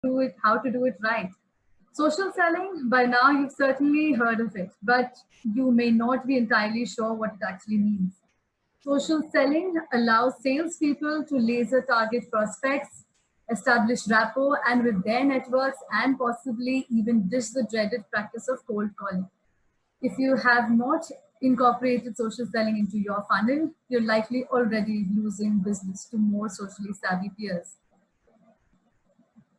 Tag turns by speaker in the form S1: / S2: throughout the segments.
S1: do it, how to do it right. Social selling, by now you've certainly heard of it, but you may not be entirely sure what it actually means. Social selling allows salespeople to laser target prospects, establish rapport and with their networks, and possibly even dish the dreaded practice of cold calling. If you have not incorporated social selling into your funnel, you're likely already losing business to more socially savvy peers.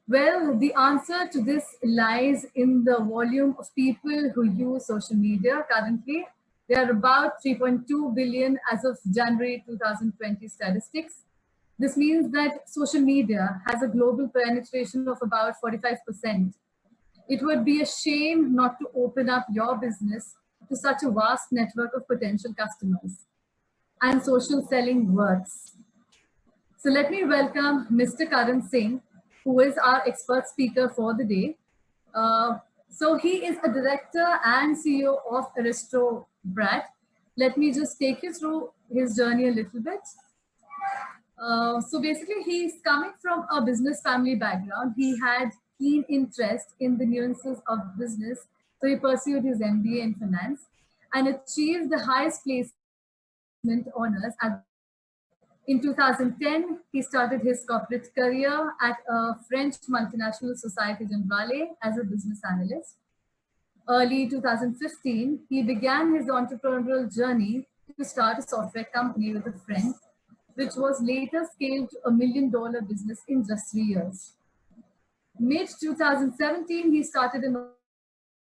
S1: Well, the answer to this lies in the volume of people who use social media currently. There are about 3.2 billion as of January 2020 statistics. This means that social media has a global penetration of about 45%. It would be a shame not to open up your business to such a vast network of potential customers. And social selling works. So let me welcome Mr. Karan Singh, who is our expert speaker for the day. So he is a director and CEO of Aristo Brat. Let me just take you through his journey a little bit. So basically, he's coming from a business family background. He had keen interest in the nuances of business, so he pursued his MBA in finance and achieved the highest placement honors at the university. In 2010, he started his corporate career at a French multinational Societe Generale as a business analyst. Early 2015, he began his entrepreneurial journey to start a software company with a friend, which was later scaled to $1 million business in just 3 years. Mid 2017, he started an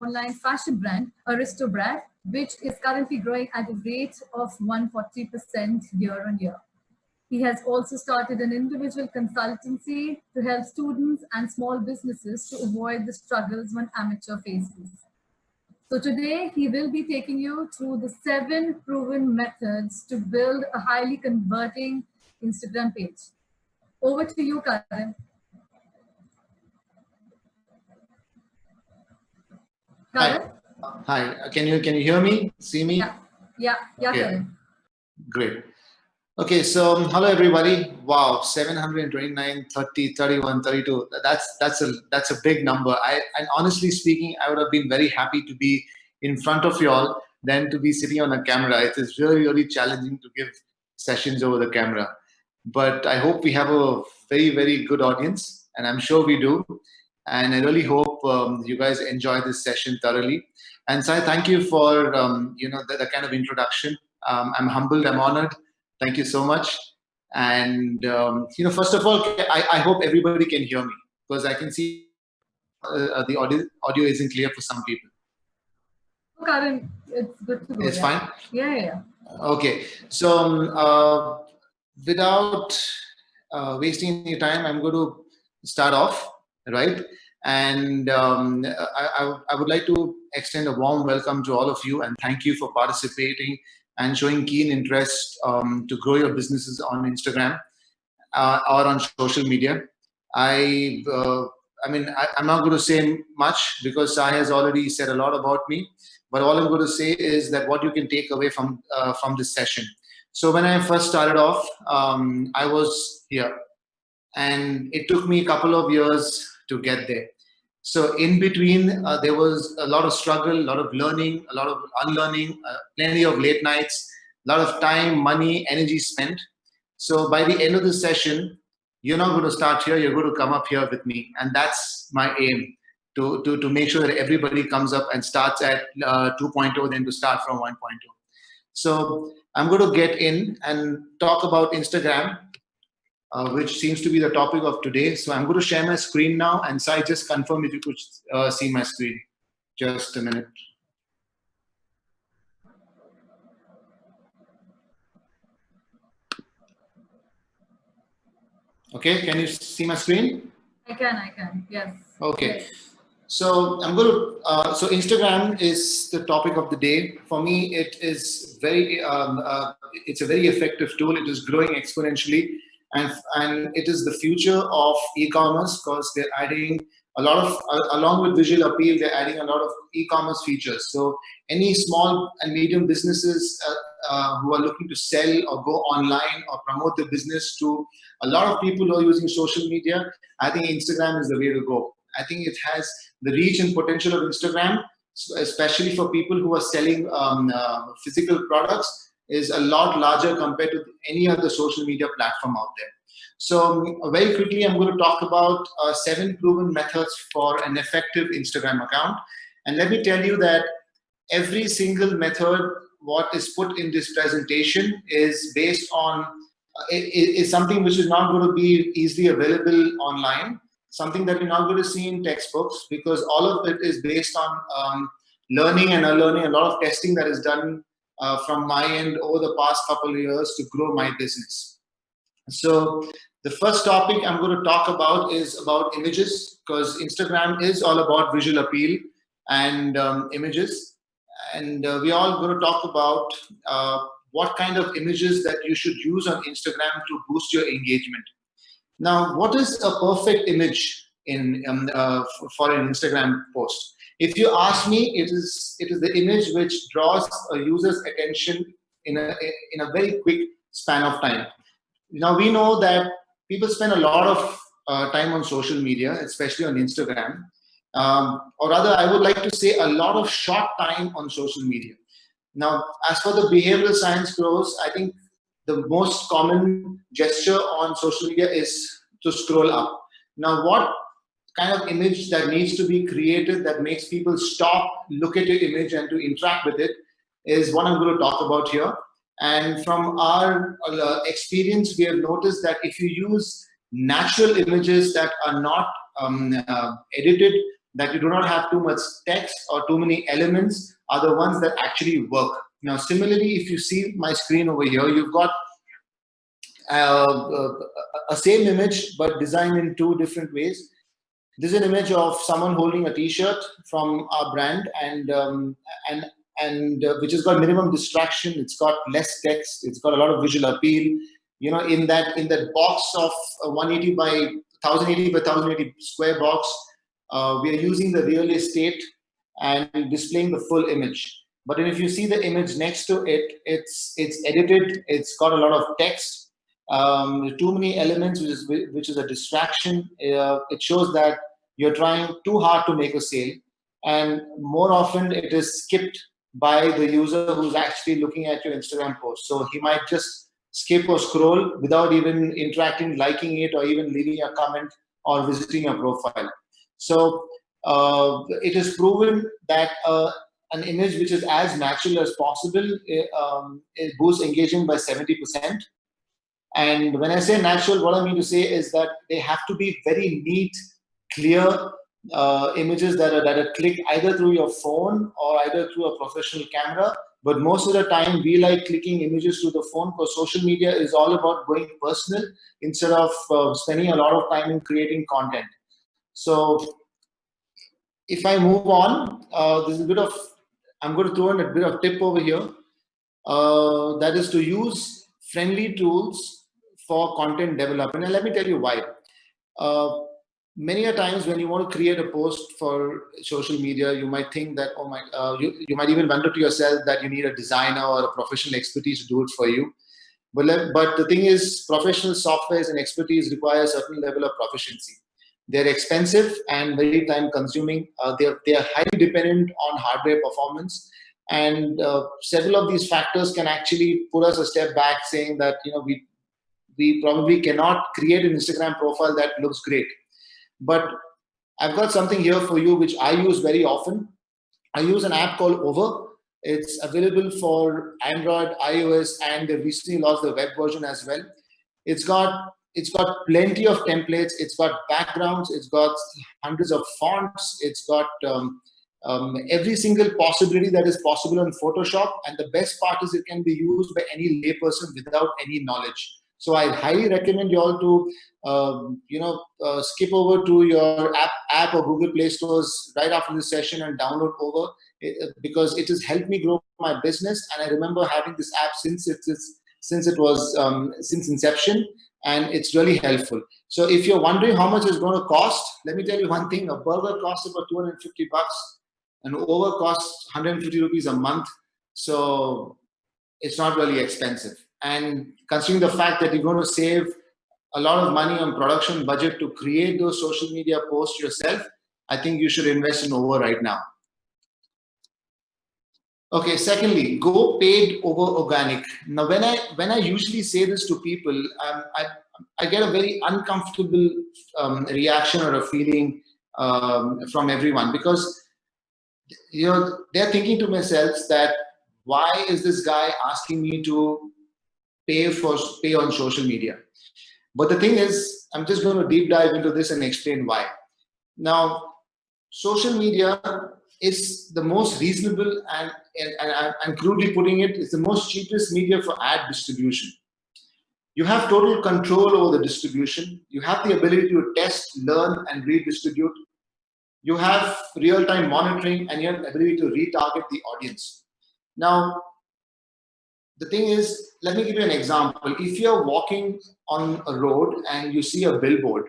S1: online fashion brand, Aristo Brat, which is currently growing at a rate of 140% year on year. He has also started an individual consultancy to help students and small businesses to avoid the struggles one amateur faces. So today he will be taking you through the 7 proven methods to build a highly converting Instagram page. Over to you, Karan. Karan?
S2: Hi. Can you hear me? See me?
S1: Yeah, okay.
S2: Karan. Great. Okay, so hello everybody. Wow, 729, 30, 31, 32. That's a big number. And honestly speaking, I would have been very happy to be in front of you all than to be sitting on a camera. It is really challenging to give sessions over the camera. But I hope we have a very good audience, and I'm sure we do. And I really hope you guys enjoy this session thoroughly. And so I thank you for the kind of introduction. I'm humbled, I'm honored. Thank you so much. And first of all, I hope everybody can hear me, because I can see the audio isn't clear for some people.
S1: Karan, it's good to go.
S2: It's fine?
S1: Yeah.
S2: Okay. So without wasting any time, I'm going to start off, right? And I would like to extend a warm welcome to all of you and thank you for participating and showing keen interest to grow your businesses on Instagram or on social media. I'm not going to say much because Sai has already said a lot about me. But all I'm going to say is that what you can take away from this session. So when I first started off, I was here, and it took me a couple of years to get there. So in between, there was a lot of struggle, a lot of learning, a lot of unlearning, plenty of late nights, a lot of time, money, energy spent. So by the end of the session, you're not going to start here, you're going to come up here with me. And that's my aim, to make sure that everybody comes up and starts at 2.0, then to start from 1.0. So I'm going to get in and talk about Instagram, which seems to be the topic of today. So I'm going to share my screen now, and Sai, just confirm if you could see my screen. Just a minute. Okay, can you see my screen?
S1: I can, yes.
S2: Okay. Yes. So I'm going to, so Instagram is the topic of the day. For me, it is it's a very effective tool. It is growing exponentially. And it is the future of e-commerce, because they're adding along with visual appeal, they're adding a lot of e-commerce features. So any small and medium businesses who are looking to sell or go online or promote their business to a lot of people who are using social media, I think Instagram is the way to go. I think it has the reach and potential of Instagram, especially for people who are selling physical products, is a lot larger compared to any other social media platform out there. So very quickly, I'm going to talk about 7 proven methods for an effective Instagram account. And let me tell you that every single method, what is put in this presentation, is based on, is something which is not going to be easily available online, something that you're not going to see in textbooks, because all of it is based on learning and unlearning, a lot of testing that is done from my end over the past couple of years to grow my business. So the first topic I'm going to talk about is about images, because Instagram is all about visual appeal and images. And we're all going to talk about what kind of images that you should use on Instagram to boost your engagement. Now, what is a perfect image for an Instagram post? If you ask me, it is the image which draws a user's attention in a very quick span of time. Now, we know that people spend a lot of time on social media, especially on Instagram. Or rather, I would like to say a lot of short time on social media. Now, as for the behavioral science goes, I think the most common gesture on social media is to scroll up. Now, what kind of image that needs to be created that makes people stop, look at your image and to interact with it is what I'm going to talk about here. And from our experience, we have noticed that if you use natural images that are not edited, that you do not have too much text or too many elements, are the ones that actually work. Now, similarly, if you see my screen over here, you've got a same image, but designed in 2 different ways. This is an image of someone holding a T-shirt from our brand, and which has got minimum distraction. It's got less text. It's got a lot of visual appeal. You know, in that box of 180 by 1080 by 1080 square box, we are using the real estate and displaying the full image. But if you see the image next to it, it's edited. It's got a lot of text. Too many elements, which is a distraction. It shows that you're trying too hard to make a sale, and more often it is skipped by the user who's actually looking at your Instagram post. So he might just skip or scroll without even interacting, liking it, or even leaving a comment or visiting your profile. So it is proven that an image which is as natural as possible, it boosts engagement by 70%. And when I say natural, what I mean to say is that they have to be very neat, clear images that are clicked either through your phone or either through a professional camera. But most of the time, we like clicking images through the phone, because social media is all about going personal instead of spending a lot of time in creating content. So if I move on, there's a bit of, I'm going to throw in a bit of tip over here. That is to use friendly tools for content development. And let me tell you why. Many a times when you want to create a post for social media, you might think that, oh my, you might even wonder to yourself that you need a designer or a professional expertise to do it for you. But the thing is, professional softwares and expertise require a certain level of proficiency. They're expensive and very time consuming. They are highly dependent on hardware performance. And several of these factors can actually put us a step back, saying that, you know, we probably cannot create an Instagram profile that looks great. But I've got something here for you which I use very often. I use an app called Over. It's available for Android, iOS, and they recently launched the web version as well. It's got plenty of templates. It's got backgrounds. It's got hundreds of fonts. It's got every single possibility that is possible in Photoshop. And the best part is it can be used by any layperson without any knowledge. So I highly recommend you all to, skip over to your app or Google Play stores right after this session and download Over, because it has helped me grow my business. And I remember having this app since inception. and it's really helpful. So if you're wondering how much it's going to cost, let me tell you one thing: a burger costs about $250, and Over costs 150 rupees a month. So it's not really expensive. And considering the fact that you're going to save a lot of money on production budget to create those social media posts yourself, I think you should invest in Over right now. Okay, secondly, go paid over organic. Now, when I usually say this to people, I get a very uncomfortable reaction or a feeling from everyone, because they're thinking to themselves that why is this guy asking me to pay on social media? But the thing is, I'm just going to deep dive into this and explain why. Now, social media is the most reasonable and crudely putting it, is the most cheapest media for ad distribution. You have total control over the distribution. You have the ability to test, learn, and redistribute. You have real-time monitoring, and you have the ability to retarget the audience. Now, the thing is, let me give you an example. If you're walking on a road and you see a billboard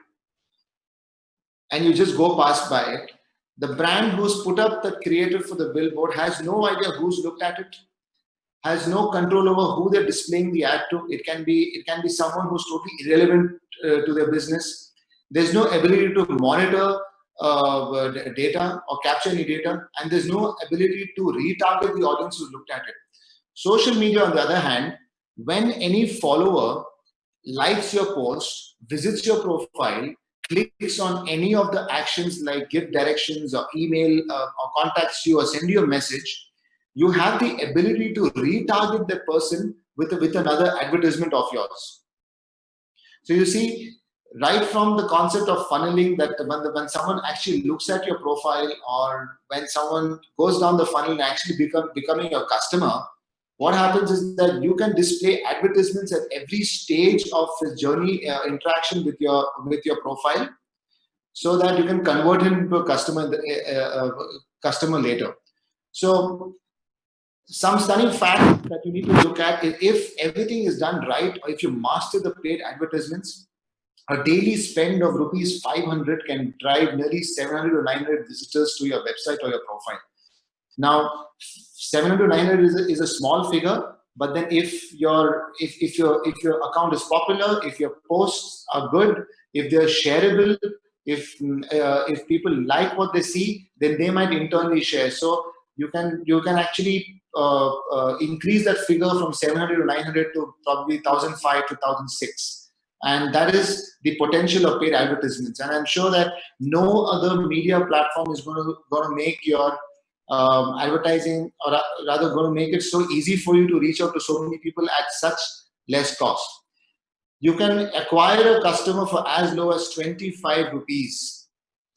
S2: and you just go past by it, the brand who's put up the creative for the billboard has no idea who's looked at it, has no control over who they're displaying the ad to. It can be someone who's totally irrelevant to their business. There's no ability to monitor data or capture any data, and there's no ability to retarget the audience who looked at it. Social media, on the other hand, when any follower likes your post, visits your profile, clicks on any of the actions like give directions or email or contacts you or send you a message, you have the ability to retarget that person with another advertisement of yours. So you see, right from the concept of funneling, that when someone actually looks at your profile, or when someone goes down the funnel and actually becoming your customer, what happens is that you can display advertisements at every stage of the journey interaction with your profile, so that you can convert him into a customer later. So some stunning fact that you need to look at is, if everything is done right, or if you master the paid advertisements, a daily spend of rupees 500 can drive nearly 700 to 900 visitors to your website or your profile. Now, 700 to 900 is a small figure, but then if your account is popular, if your posts are good, if they're shareable, if people like what they see, then they might internally share. So you can actually increase that figure from 700 to 900 to probably 1,005 to 1,006. And that is the potential of paid advertisements. And I'm sure that no other media platform is going to make your advertising, or rather going to make it so easy for you to reach out to so many people at such less cost. You can acquire a customer for as low as 25 rupees,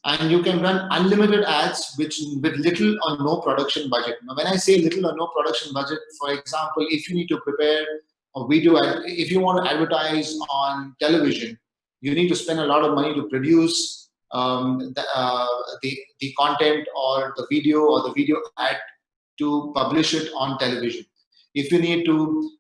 S2: and you can run unlimited ads with little or no production budget. Now, when I say little or no production budget, for example, if you need to prepare a video, if you want to advertise on television, you need to spend a lot of money to produce the content or the video ad to publish it on television. If you need to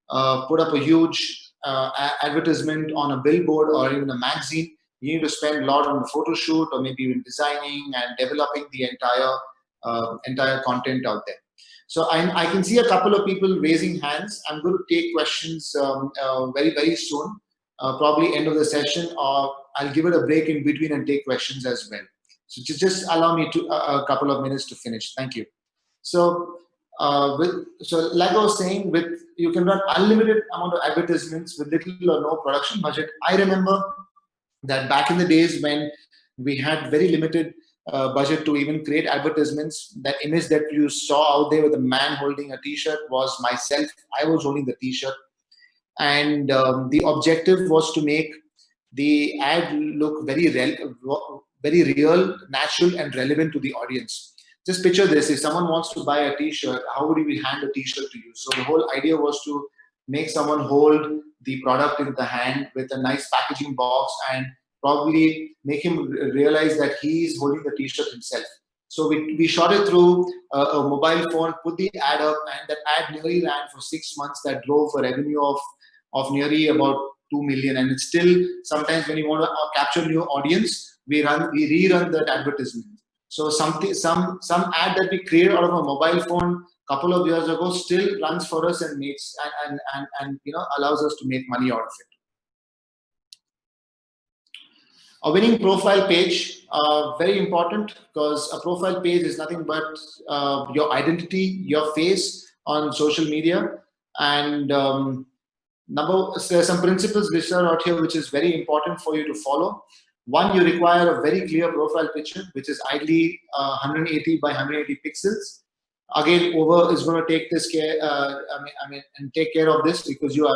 S2: put up a huge advertisement on a billboard or even a magazine, you need to spend a lot on the photo shoot, or maybe even designing and developing the entire content out there. So I can see a couple of people raising hands. I'm going to take questions very, very soon, probably end of the session, or I'll give it a break in between and take questions as well. So just allow me a couple of minutes to finish. Thank you. So like I was saying, you can run unlimited amount of advertisements with little or no production budget. I remember that back in the days when we had very limited budget to even create advertisements, that image that you saw out there with a man holding a t-shirt was myself. I was holding the t-shirt, and the objective was to make the ad look very real, natural, and relevant to the audience. Just picture this: if someone wants to buy a t-shirt, how would we hand a t-shirt to you? So the whole idea was to make someone hold the product in the hand with a nice packaging box, and probably make him realize that he is holding the t-shirt himself. So we shot it through a mobile phone, put the ad up, and that ad nearly ran for 6 months. That drove a revenue of nearly about 2 million, and it's still sometimes when you want to capture new audience, we rerun that advertisement. So some ad that we create out of a mobile phone a couple of years ago still runs for us and makes and allows us to make money out of it. A winning profile page, very important, because a profile page is nothing but your identity, your face on social media. And there's some principles listed out here which is very important for you to follow. One, you require a very clear profile picture, which is ideally 180 by 180 pixels. Again, Over is going to take this care. And take care of this, because you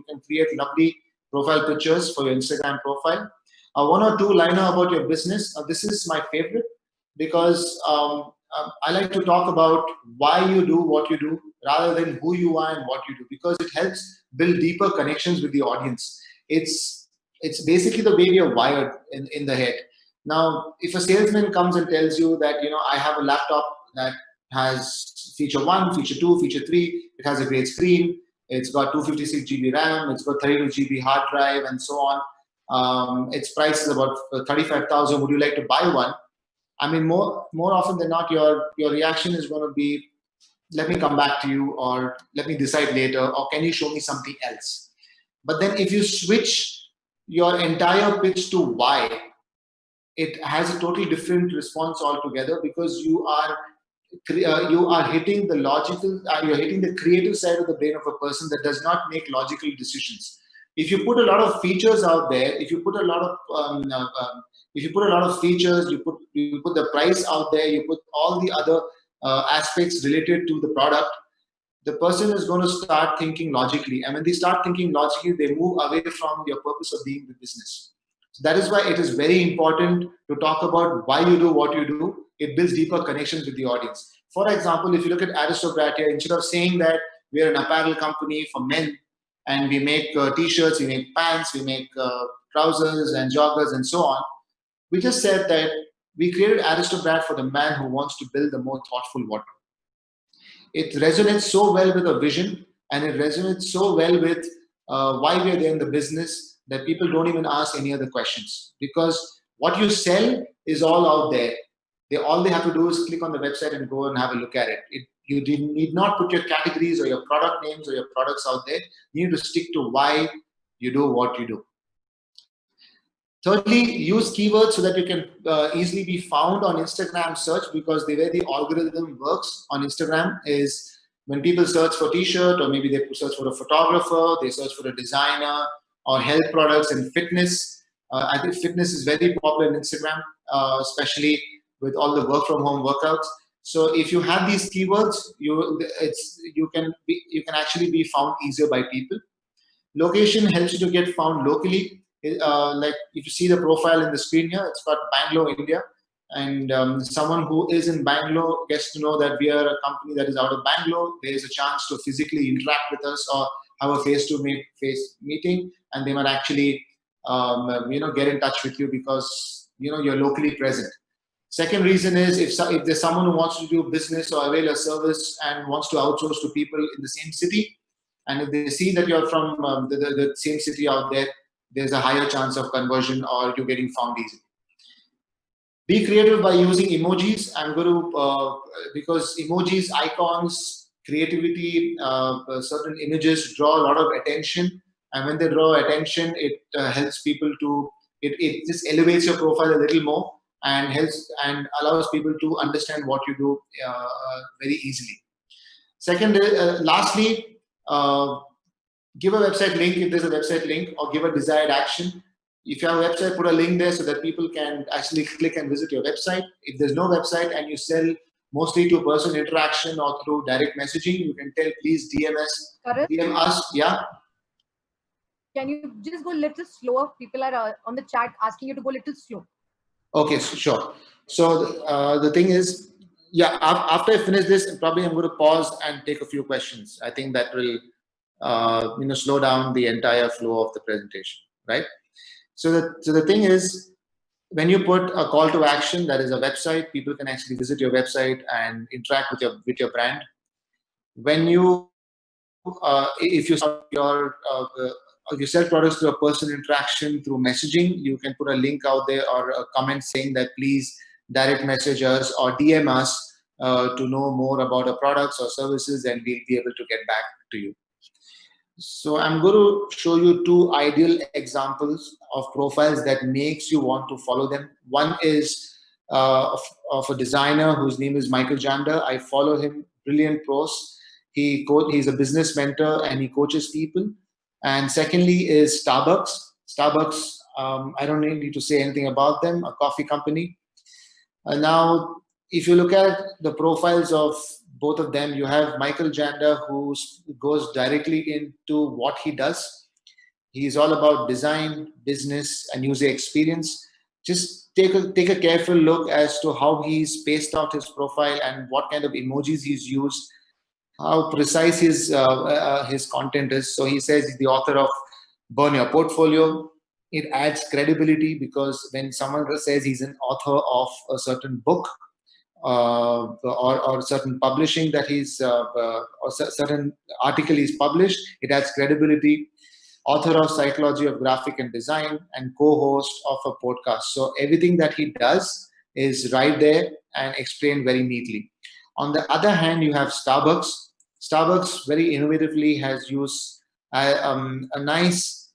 S2: can create lovely profile pictures for your Instagram profile. One or two liner about your business. This is my favorite, because I like to talk about why you do what you do rather than who you are and what you do, because it helps build deeper connections with the audience. It's basically the way you're wired in the head. Now, if a salesman comes and tells you that, I have a laptop that has feature 1, feature 2, feature 3, it has a great screen, it's got 256 GB RAM, it's got 32 GB hard drive, and so on. Its price is about 35,000. Would you like to buy one? I mean, more often than not, your reaction is going to be, let me come back to you, or let me decide later, or can you show me something else? But then if you switch your entire pitch to why, it has a totally different response altogether, because you are hitting the logical, you're hitting the creative side of the brain of a person that does not make logical decisions. If you put a lot of features out there, if you put a lot of features, you put the price out there, you put all the other aspects related to the product, the person is going to start thinking logically. And when they start thinking logically, they move away from your purpose of being the business. So that is why it is very important to talk about why you do what you do. It builds deeper connections with the audience. For example, if you look at Aristocrat here, instead of saying that we are an apparel company for men and we make t-shirts, we make pants, we make trousers and joggers and so on, we just said that we created Aristocrat for the man who wants to build the more thoughtful wardrobe. It resonates so well with a vision, and it resonates so well with why we are there in the business, that people don't even ask any other questions, because what you sell is all out there. All they have to do is click on the website and go and have a look at it. You need not put your categories or your product names or your products out there. You need to stick to why you do what you do. Thirdly, use keywords so that you can easily be found on Instagram search, because the way the algorithm works on Instagram is when people search for t-shirt, or maybe they search for a photographer, they search for a designer, or health products and fitness. I think fitness is very popular in Instagram, especially with all the work from home workouts. So if you have these keywords, you can actually be found easier by people. Location helps you to get found locally. Like if you see the profile in the screen here, it's got Bangalore, India, and someone who is in Bangalore gets to know that we are a company that is out of Bangalore. There is a chance to physically interact with us or have a face-to-face meeting, and they might actually get in touch with you because you're locally present. Second reason is if there's someone who wants to do business or avail a service and wants to outsource to people in the same city, and if they see that you're from the same city out there, there's a higher chance of conversion or you getting found easily. Be creative by using emojis. I'm going to, because emojis, icons, creativity, certain images draw a lot of attention. And when they draw attention, it helps people to, it just elevates your profile a little more and helps and allows people to understand what you do very easily. Second, lastly, give a website link if there's a website link, or give a desired action. If you have a website, put a link there so that people can actually click and visit your website. If there's no website and you sell mostly to person interaction or through direct messaging, you can tell, please DM us. DM us, yeah.
S3: Can you just go a little slower? People are on the chat asking you to go a little slow.
S2: Okay, sure. So the thing is, yeah, after I finish this, probably I'm going to pause and take a few questions. I think that will slow down the entire flow of the presentation, right? So the thing is, when you put a call to action, that is a website, people can actually visit your website and interact with your brand. When you, if you start your if you sell products through a personal interaction, through messaging, you can put a link out there or a comment saying that please direct message us or DM us to know more about our products or services, and we'll be able to get back to you. So I'm going to show you two ideal examples of profiles that makes you want to follow them. One is of a designer whose name is Michael Jander. I follow him, brilliant posts. He's a business mentor and he coaches people. And secondly is Starbucks. Starbucks, I don't need to say anything about them, a coffee company. Now, if you look at the profiles of both of them, you have Michael Jander, who goes directly into what he does. He's all about design, business, and user experience. Just take a careful look as to how he's spaced out his profile and what kind of emojis he's used, how precise his content is. So he says he's the author of Burn Your Portfolio. It adds credibility because when someone says he's an author of a certain book or certain publishing that he's or certain article he's published, it adds credibility. Author of Psychology of Graphic and Design and co-host of a podcast. So everything that he does is right there and explained very neatly. On the other hand, you have Starbucks. Starbucks very innovatively has used a nice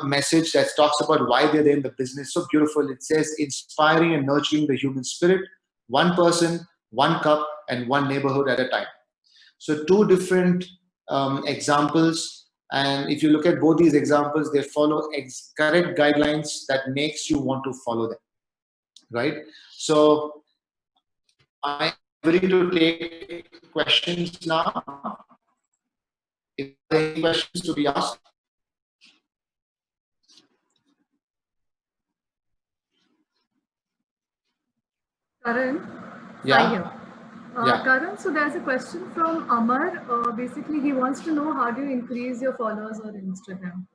S2: message that talks about why they're there in the business. So beautiful. It says inspiring and nurturing the human spirit, one person, one cup, and one neighborhood at a time. So two different examples. And if you look at both these examples, they follow correct guidelines that makes you want to follow them, right? So I'm ready to take questions now. If there are any questions to be asked.
S1: Karan?
S2: Yeah.
S1: Hi here.
S2: Yeah.
S1: Karan, so there's a question from Amar. Basically, he wants to know how do you increase your followers on Instagram?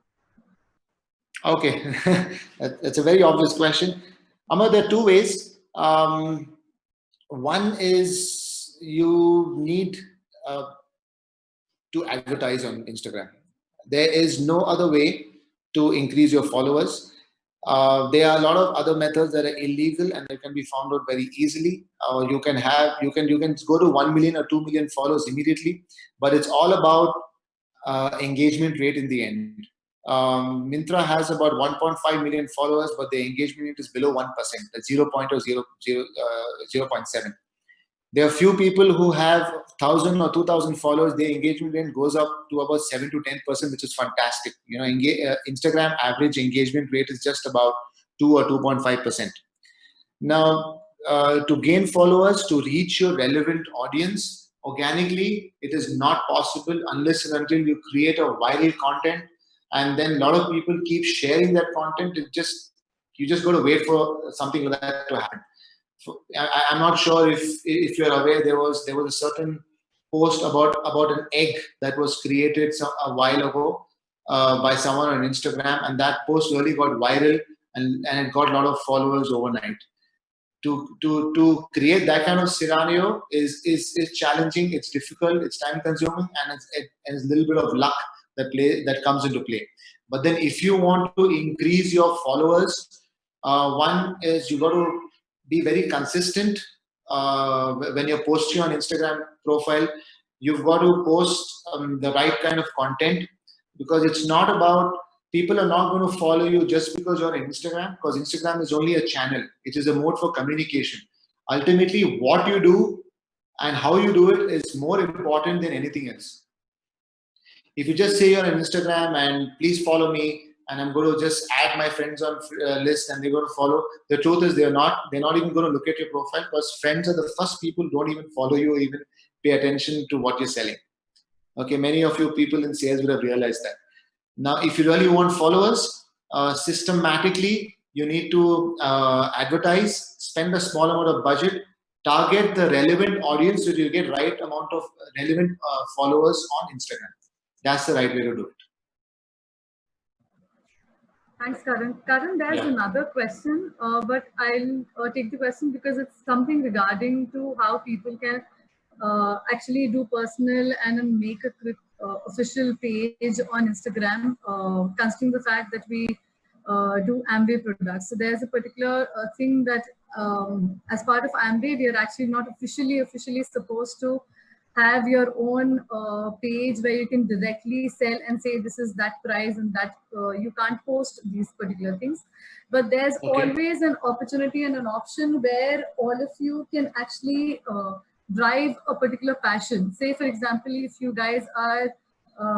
S2: Okay, that's a very obvious question. Amar, there are two ways. One is you need to advertise on Instagram. There is no other way to increase your followers. There are a lot of other methods that are illegal and they can be found out very easily. You can go to 1 million or 2 million followers immediately, but it's all about engagement rate in the end. Myntra has about 1.5 million followers, but the engagement rate is below 1%, that's 0.7. There are few people who have 1,000 or 2,000 followers. Their engagement rate goes up to about 7 to 10%, which is fantastic. Instagram average engagement rate is just about 2 or 2.5%. Now, to gain followers, to reach your relevant audience organically, it is not possible unless and until you create a viral content, and then a lot of people keep sharing that content. You just got to wait for something like that to happen. I'm not sure if you're aware, there was a certain post about an egg that was created a while ago by someone on Instagram, and that post really got viral and it got a lot of followers overnight. To create that kind of scenario is challenging. It's difficult. It's time consuming, and it's a little bit of luck that comes into play. But then, if you want to increase your followers, one is you got to be very consistent when you're posting on Instagram profile. You've got to post the right kind of content, because it's not about, people are not going to follow you just because you're on Instagram, because Instagram is only a channel. It is a mode for communication. Ultimately, what you do and how you do it is more important than anything else. If you just say you're on Instagram and please follow me, and I'm going to just add my friends on list and they're going to follow, the truth is they're not even going to look at your profile, because friends are the first people who don't even follow you or even pay attention to what you're selling. Okay, many of you people in sales would have realized that. Now, if you really want followers, systematically, you need to advertise, spend a small amount of budget, target the relevant audience so you get right amount of relevant followers on Instagram. That's the right way to do it.
S1: Thanks, Karan. Karan, there's another question, but I'll take the question because it's something regarding to how people can actually do personal and make official page on Instagram, considering the fact that we do Amway products. So there's a particular thing that as part of Amway, we are actually not officially supposed to have your own page where you can directly sell and say this is that price and that you can't post these particular things. But there's always an opportunity and an option where all of you can actually drive a particular passion. Say, for example, if you guys are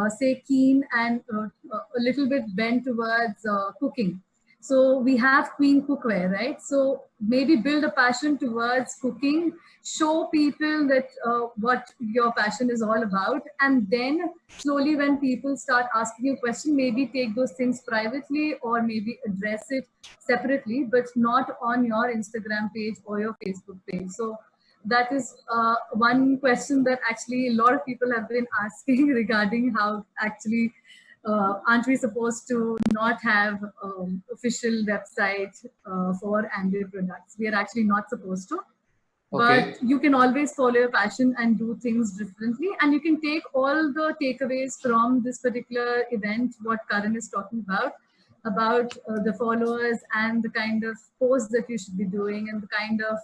S1: say keen and a little bit bent towards cooking. So we have Queen Cookware, right? So maybe build a passion towards cooking, show people that what your passion is all about. And then slowly when people start asking you questions, maybe take those things privately or maybe address it separately, but not on your Instagram page or your Facebook page. So that is one question that actually a lot of people have been asking regarding how actually aren't we supposed to not have official website for Amway products? We are actually not supposed to. But you can always follow your passion and do things differently. And you can take all the takeaways from this particular event, what Karan is talking about the followers and the kind of posts that you should be doing and the kind of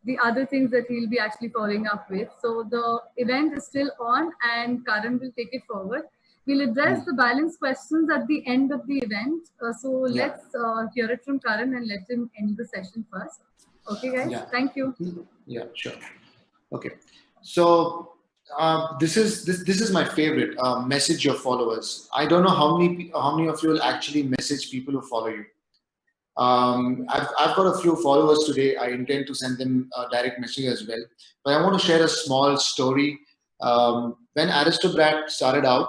S1: the other things that he'll be actually following up with. So the event is still on and Karan will take it forward. We'll address the balance questions at the end of the event. Let's hear it from Karan and let him end the session first. Okay, guys? Thank you.
S2: Yeah, sure. Okay. So this is my favorite, message your followers. I don't know how many of you will actually message people who follow you. I've got a few followers today. I intend to send them a direct message as well. But I want to share a small story. When Aristobrat started out,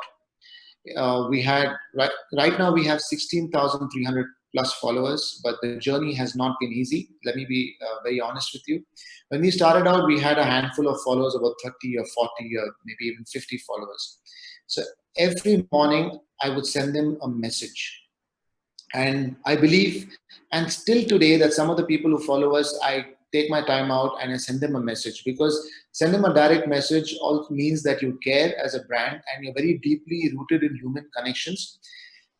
S2: we had right now we have 16,300 plus followers, but the journey has not been easy. Let me be very honest with you. When we started out, we had a handful of followers, about 30 or 40 or maybe even 50 followers. So every morning I would send them a message. And I believe, and still today, that some of the people who follow us, I take my time out and I send them a message, because send them a direct message also means that you care as a brand and you're very deeply rooted in human connections,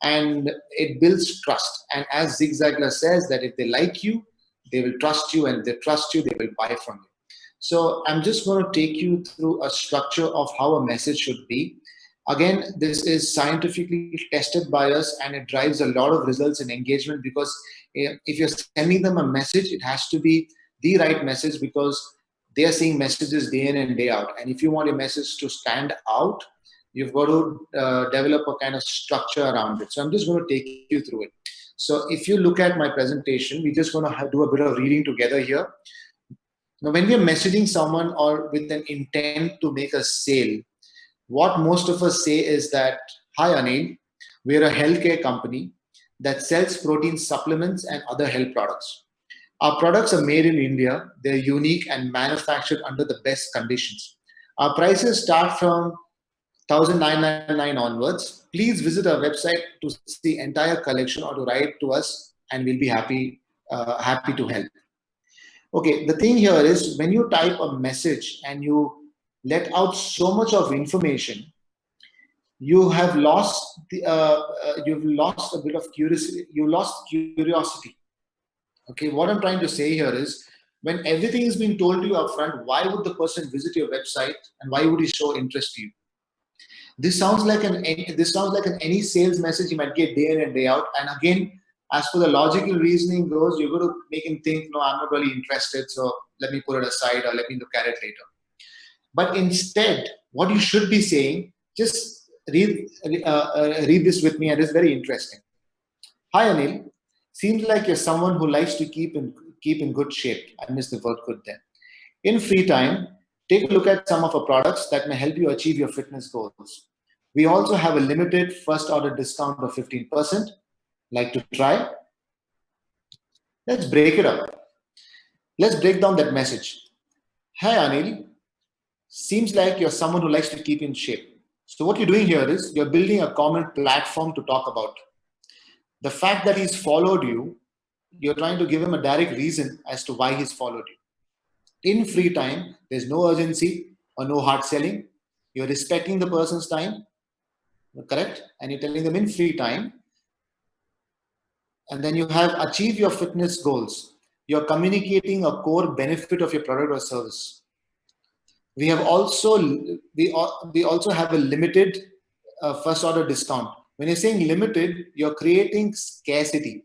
S2: and it builds trust. And as Zig Ziglar says, that if they like you, they will trust you, and if they trust you, they will buy from you. So I'm just going to take you through a structure of how a message should be. Again, this is scientifically tested by us, and it drives a lot of results in engagement, because if you're sending them a message, it has to be the right message, because they are seeing messages day in and day out. And if you want your message to stand out, you've got to develop a kind of structure around it. So I'm just going to take you through it. So if you look at my presentation, we're just going to do a bit of reading together here. Now, when we're messaging someone or with an intent to make a sale, what most of us say is that, hi Anil, we're a healthcare company that sells protein supplements and other health products. Our products are made in India. They're unique and manufactured under the best conditions. Our prices start from 1,999 onwards. Please visit our website to see the entire collection or to write to us, and we'll be happy to help. Okay, the thing here is, when you type a message and you let out so much of information, you have lost you've lost a bit of curiosity. You lost curiosity. Okay, what I'm trying to say here is, when everything is being told to you up front, why would the person visit your website and why would he show interest to you? This sounds like any sales message you might get day in and day out. And again, as for the logical reasoning goes, you're going to make him think, no, I'm not really interested, so let me put it aside, or let me look at it later. But instead, what you should be saying, just read this with me, and it's very interesting. Hi Anil, seems like you're someone who likes to keep in good shape. I missed the word good there. In free time, take a look at some of our products that may help you achieve your fitness goals. We also have a limited first order discount of 15%. Like to try? Let's break it up. Let's break down that message. Hi Anil, seems like you're someone who likes to keep in shape. So what you're doing here is, you're building a common platform to talk about. The fact that he's followed you, you're trying to give him a direct reason as to why he's followed you. In free time, there's no urgency. or no hard selling. You're respecting the person's time, correct? And you're telling them in free time. And then you have achieved your fitness goals. You're communicating a core benefit of your product or service. We also have a limited first order discount. When you're saying limited, you're creating scarcity,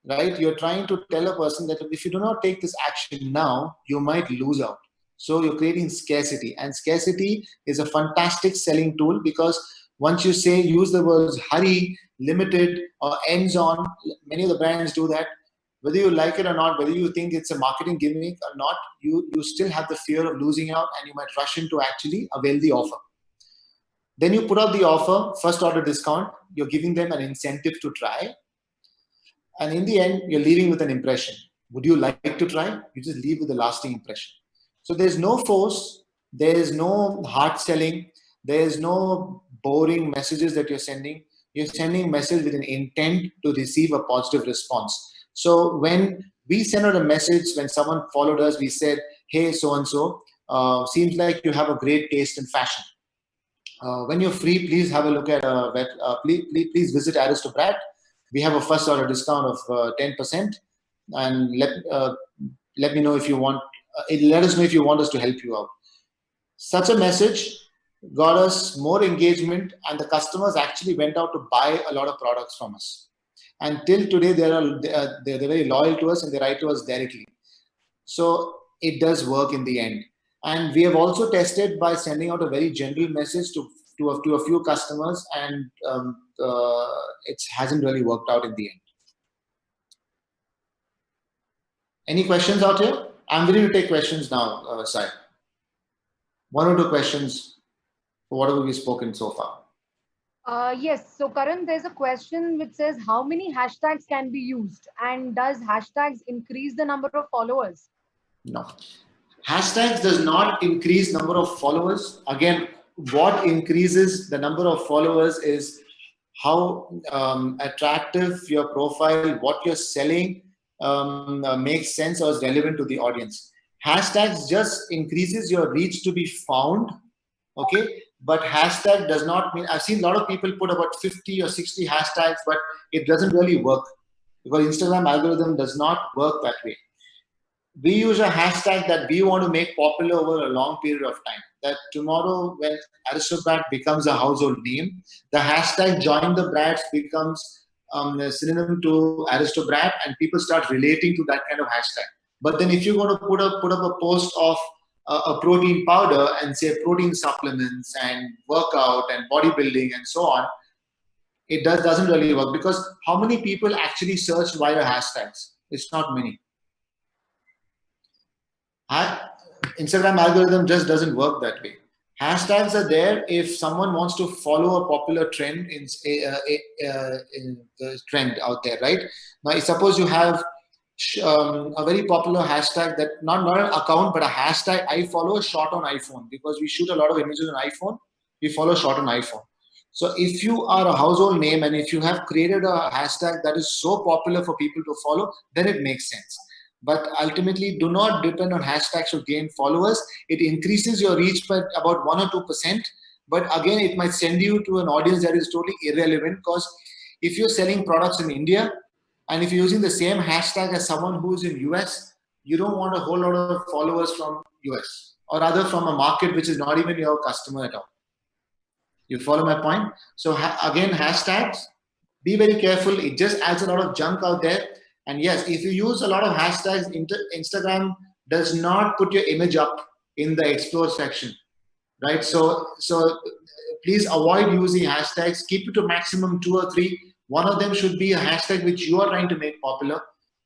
S2: right? You're trying to tell a person that if you do not take this action now, you might lose out. So you're creating scarcity, and scarcity is a fantastic selling tool, because once you say, use the words hurry, limited, or ends on, many of the brands do that. Whether you like it or not, whether you think it's a marketing gimmick or not, you still have the fear of losing out, and you might rush in to actually avail the offer. Then you put out the offer, first order discount, you're giving them an incentive to try. And in the end, you're leaving with an impression. Would you like to try? You just leave with a lasting impression. So there's no force, there's no hard selling, there's no boring messages that you're sending. You're sending message with an intent to receive a positive response. So when we send out a message, when someone followed us, we said, hey, so-and-so, seems like you have a great taste in fashion. When you're free, please have a look at, please visit Aristocrat. We have a first order discount of 10%, and let me know if you want. Let us know if you want us to help you out. Such a message got us more engagement, and the customers actually went out to buy a lot of products from us. And till today, they're very loyal to us, and they write to us directly. So it does work in the end. And we have also tested by sending out a very general message to a few customers, and it hasn't really worked out in the end. Any questions out here? I'm ready to take questions now, Sai. 1 or 2 questions for whatever we've spoken so far.
S3: Yes. So Karan, there's a question which says, how many hashtags can be used, and does hashtags increase the number of followers?
S2: No. Hashtags does not increase number of followers. Again, what increases the number of followers is how attractive your profile, what you're selling makes sense or is relevant to the audience. Hashtags just increases your reach to be found, okay? But hashtag does not mean, I've seen a lot of people put about 50 or 60 hashtags, but it doesn't really work, because Instagram algorithm does not work that way. We use a hashtag that we want to make popular over a long period of time. That tomorrow, when Aristocrat becomes a household name, the hashtag join the brats becomes a synonym to Aristocrat, and people start relating to that kind of hashtag. But then if you're going to put up a post of a protein powder and say protein supplements and workout and bodybuilding and so on, it doesn't really work, because how many people actually search via hashtags? It's not many. Instagram algorithm just doesn't work that way. Hashtags are there if someone wants to follow a popular trend in the trend out there, right? Now, suppose you have a very popular hashtag that not an account, but a hashtag I follow shot on iPhone, because we shoot a lot of images on iPhone. We follow shot on iPhone. So if you are a household name and if you have created a hashtag that is so popular for people to follow, then it makes sense. But ultimately, do not depend on hashtags to gain followers. It increases your reach by about 1 or 2%. But again, it might send you to an audience that is totally irrelevant, because if you're selling products in India and if you're using the same hashtag as someone who's in US, you don't want a whole lot of followers from US, or rather from a market which is not even your customer at all. You follow my point? So again, hashtags, be very careful. It just adds a lot of junk out there. And yes, if you use a lot of hashtags, Instagram does not put your image up in the explore section, right? So please avoid using hashtags. Keep it to maximum 2 or 3. One of them should be a hashtag which you are trying to make popular,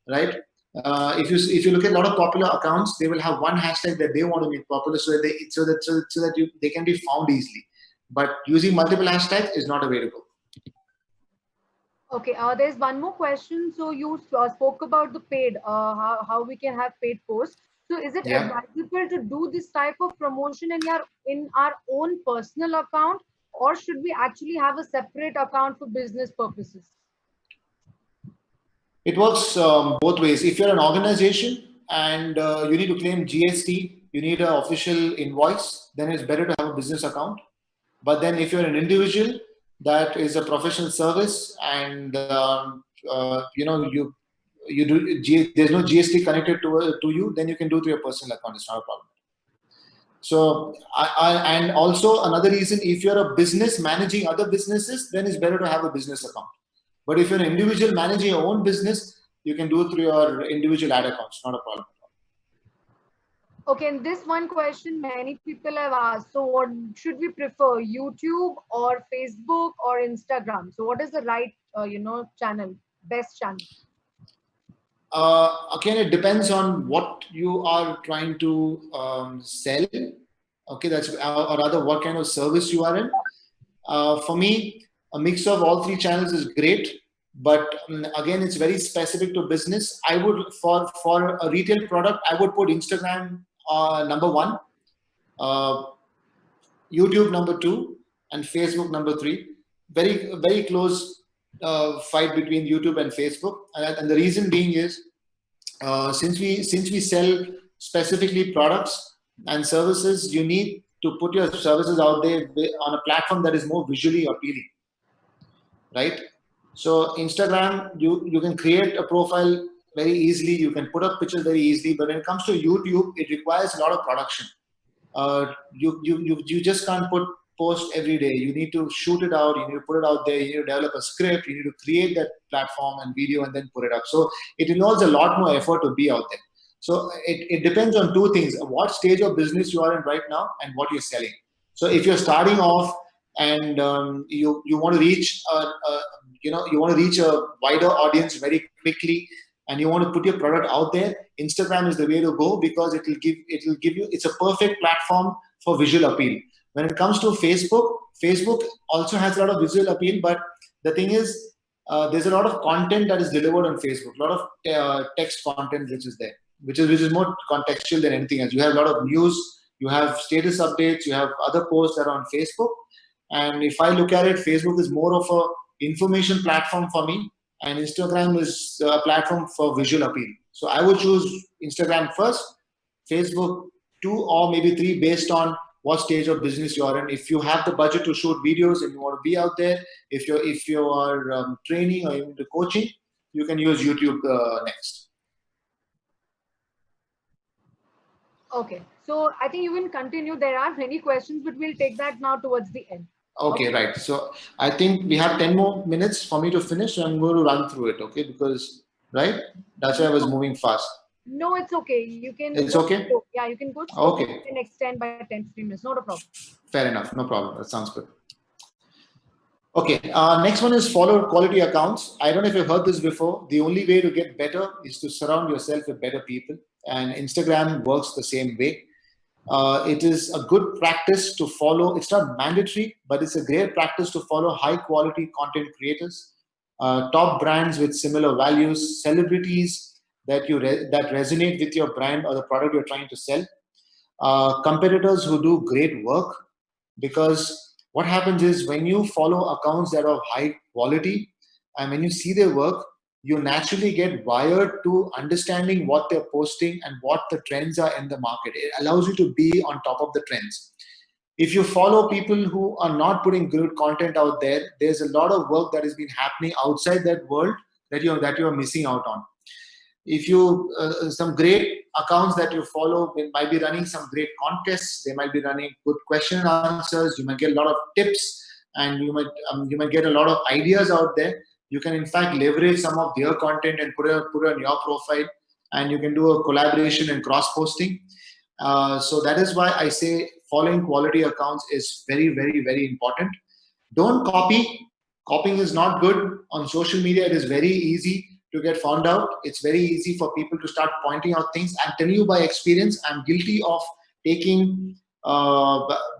S2: right? If you look at a lot of popular accounts, they will have one hashtag that they want to make popular, so that they can be found easily. But using multiple hashtags is not a way to go.
S3: Okay, there's one more question. So you spoke about the paid, how we can have paid posts. So is it advisable to do this type of promotion in our own personal account, or should we actually have a separate account for business purposes?
S2: It works both ways. If you're an organization and you need to claim GST you need an official invoice, then it's better to have a business account. But then if you're an individual, that is a professional service, and you know, there's no GST connected to you, then you can do it to your personal account. It's not a problem. So and also another reason, if you're a business managing other businesses, then it's better to have a business account. But if you're an individual managing your own business, you can do it through your individual ad accounts. Not a problem.
S3: Okay, and this one question many people have asked. So what should we prefer, YouTube or Facebook or Instagram? So what is the right, channel, best channel?
S2: Again, it depends on what you are trying to sell. Okay, or rather what kind of service you are in. For me, a mix of all three channels is great, but again, it's very specific to business. I would, for a retail product, I would put Instagram number 1, YouTube number 2, and Facebook number 3. Very, very close fight between YouTube and Facebook, and the reason being is since we sell specifically products and services, you need to put your services out there on a platform that is more visually appealing, right? So Instagram, you can create a profile very easily, you can put up pictures very easily, but when it comes to YouTube, it requires a lot of production. You just can't post every day. You need to shoot it out, you need to put it out there, you need to develop a script, you need to create that platform and video and then put it up. So it involves a lot more effort to be out there. So it depends on two things: what stage of business you are in right now and what you're selling. So if you're starting off and you want to reach you want to reach a wider audience very quickly, and you want to put your product out there, Instagram is the way to go, because it will give you, it's a perfect platform for visual appeal. When it comes to Facebook also has a lot of visual appeal, but the thing is, there's a lot of content that is delivered on Facebook, a lot of text content which is there, which is more contextual than anything else. You have a lot of news, you have status updates, you have other posts that are on Facebook. And if I look at it, Facebook is more of a information platform for me, and Instagram is a platform for visual appeal. So I would choose Instagram first, Facebook 2 or maybe 3, based on what stage of business you are in. If you have the budget to shoot videos and you want to be out there, if you are training or into coaching, you can use YouTube next.
S3: Okay, so I think you can continue. There are many questions, but we'll take that now towards the end.
S2: Okay, right. So I think we have 10 more minutes for me to finish. So I'm going to run through it, okay? Because, right? That's why I was moving fast.
S3: No, it's okay. You can.
S2: It's okay?
S3: Yeah, you can go.
S2: Okay.
S3: You can extend by 10-15 minutes. Not a problem.
S2: Fair enough. No problem. That sounds good. Okay. Next one is follow quality accounts. I don't know if you've heard this before. The only way to get better is to surround yourself with better people. And Instagram works the same way. It is a good practice to follow. It's not mandatory, but it's a great practice to follow high quality content creators, top brands with similar values, celebrities that that resonate with your brand or the product you're trying to sell, competitors who do great work. Because what happens is, when you follow accounts that are of high quality and when you see their work, you naturally get wired to understanding what they're posting and what the trends are in the market. It allows you to be on top of the trends. If you follow people who are not putting good content out there, there's a lot of work that has been happening outside that world that you're missing out on. If you some great accounts that you follow, they might be running some great contests, they might be running good question and answers, you might get a lot of tips, and you might get a lot of ideas out there. You can in fact leverage some of their content and put it on your profile, and you can do a collaboration and cross posting. So that is why I say following quality accounts is very, very, very important. Don't copy. Copying is not good. On social media, it is very easy to get found out. It's very easy for people to start pointing out things. I'm telling you by experience, I'm guilty of taking,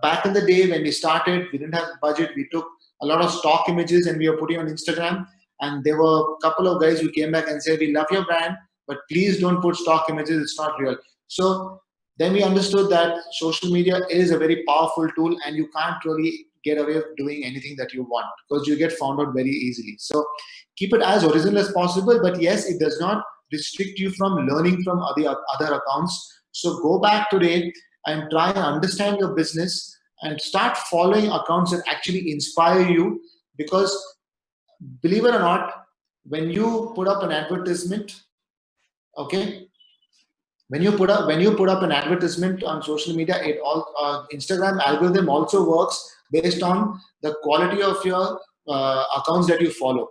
S2: back in the day when we started, we didn't have budget, we took a lot of stock images and we were putting on Instagram. And there were a couple of guys who came back and said, we love your brand, but please don't put stock images, it's not real. So then we understood that social media is a very powerful tool, and you can't really get away with doing anything that you want, because you get found out very easily. So keep it as original as possible, but yes, it does not restrict you from learning from other accounts. So go back today and try and understand your business and start following accounts that actually inspire you, because believe it or not, when you put up an advertisement, okay, when you put up an advertisement on social media, it all Instagram algorithm also works based on the quality of your accounts that you follow,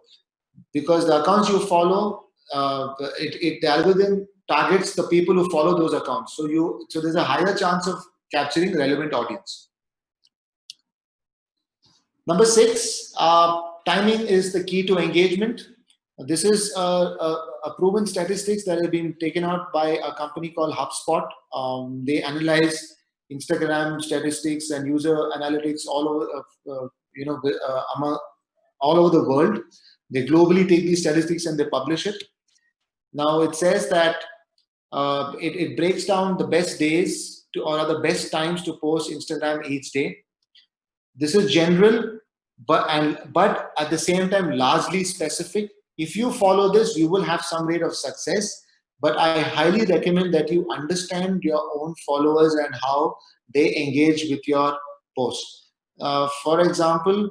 S2: because the accounts you follow, the algorithm targets the people who follow those accounts. So there's a higher chance of capturing relevant audience. Number 6, timing is the key to engagement. This is a proven statistics that have been taken out by a company called HubSpot. They analyze Instagram statistics and user analytics all over, all over the world. They globally take these statistics and they publish it. Now it says that it breaks down the best days or the best times to post Instagram each day. This is general, but at the same time largely specific. If you follow this, you will have some rate of success, but I highly recommend that you understand your own followers and how they engage with your post. For example,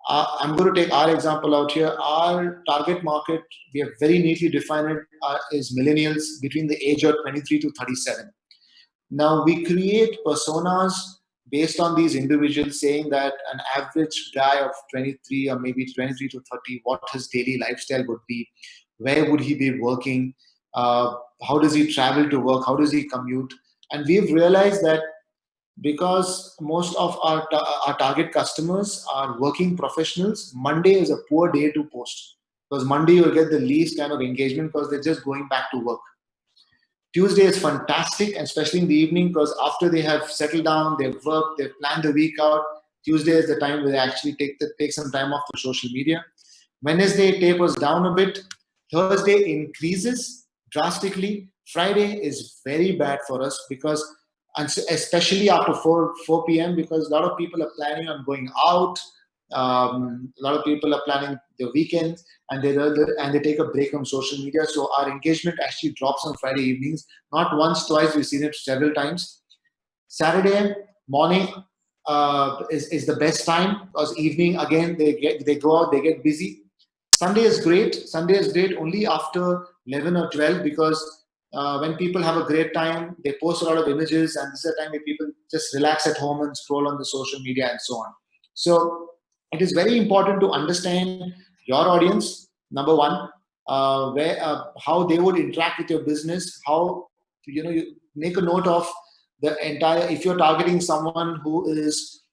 S2: I'm going to take our example out here. Our target market, we have very neatly defined it, is millennials between the age of 23 to 37. Now we create personas based on these individuals, saying that an average guy of 23 or maybe 23 to 30, what his daily lifestyle would be, where would he be working, how does he travel to work, how does he commute. And we've realized that because most of our target customers are working professionals, Monday is a poor day to post, because Monday you'll get the least kind of engagement because they're just going back to work. Tuesday is fantastic, especially in the evening, because after they have settled down, they've worked, they've planned the week out. Tuesday is the time where they actually take some time off for social media. Wednesday tapers down a bit. Thursday increases drastically. Friday is very bad for us, because especially after 4 p.m., because a lot of people are planning on going out. A lot of people are planning their weekends, and they take a break from social media. So our engagement actually drops on Friday evenings. Not once, twice. We've seen it several times. Saturday morning is the best time, because evening again they go out, they get busy. Sunday is great. Sunday is great only after 11 or 12, because when people have a great time, they post a lot of images, and this is a time where people just relax at home and scroll on the social media and so on. So it is very important to understand your audience, number one, how they would interact with your business, how you make a note of the entire. If you're targeting someone who is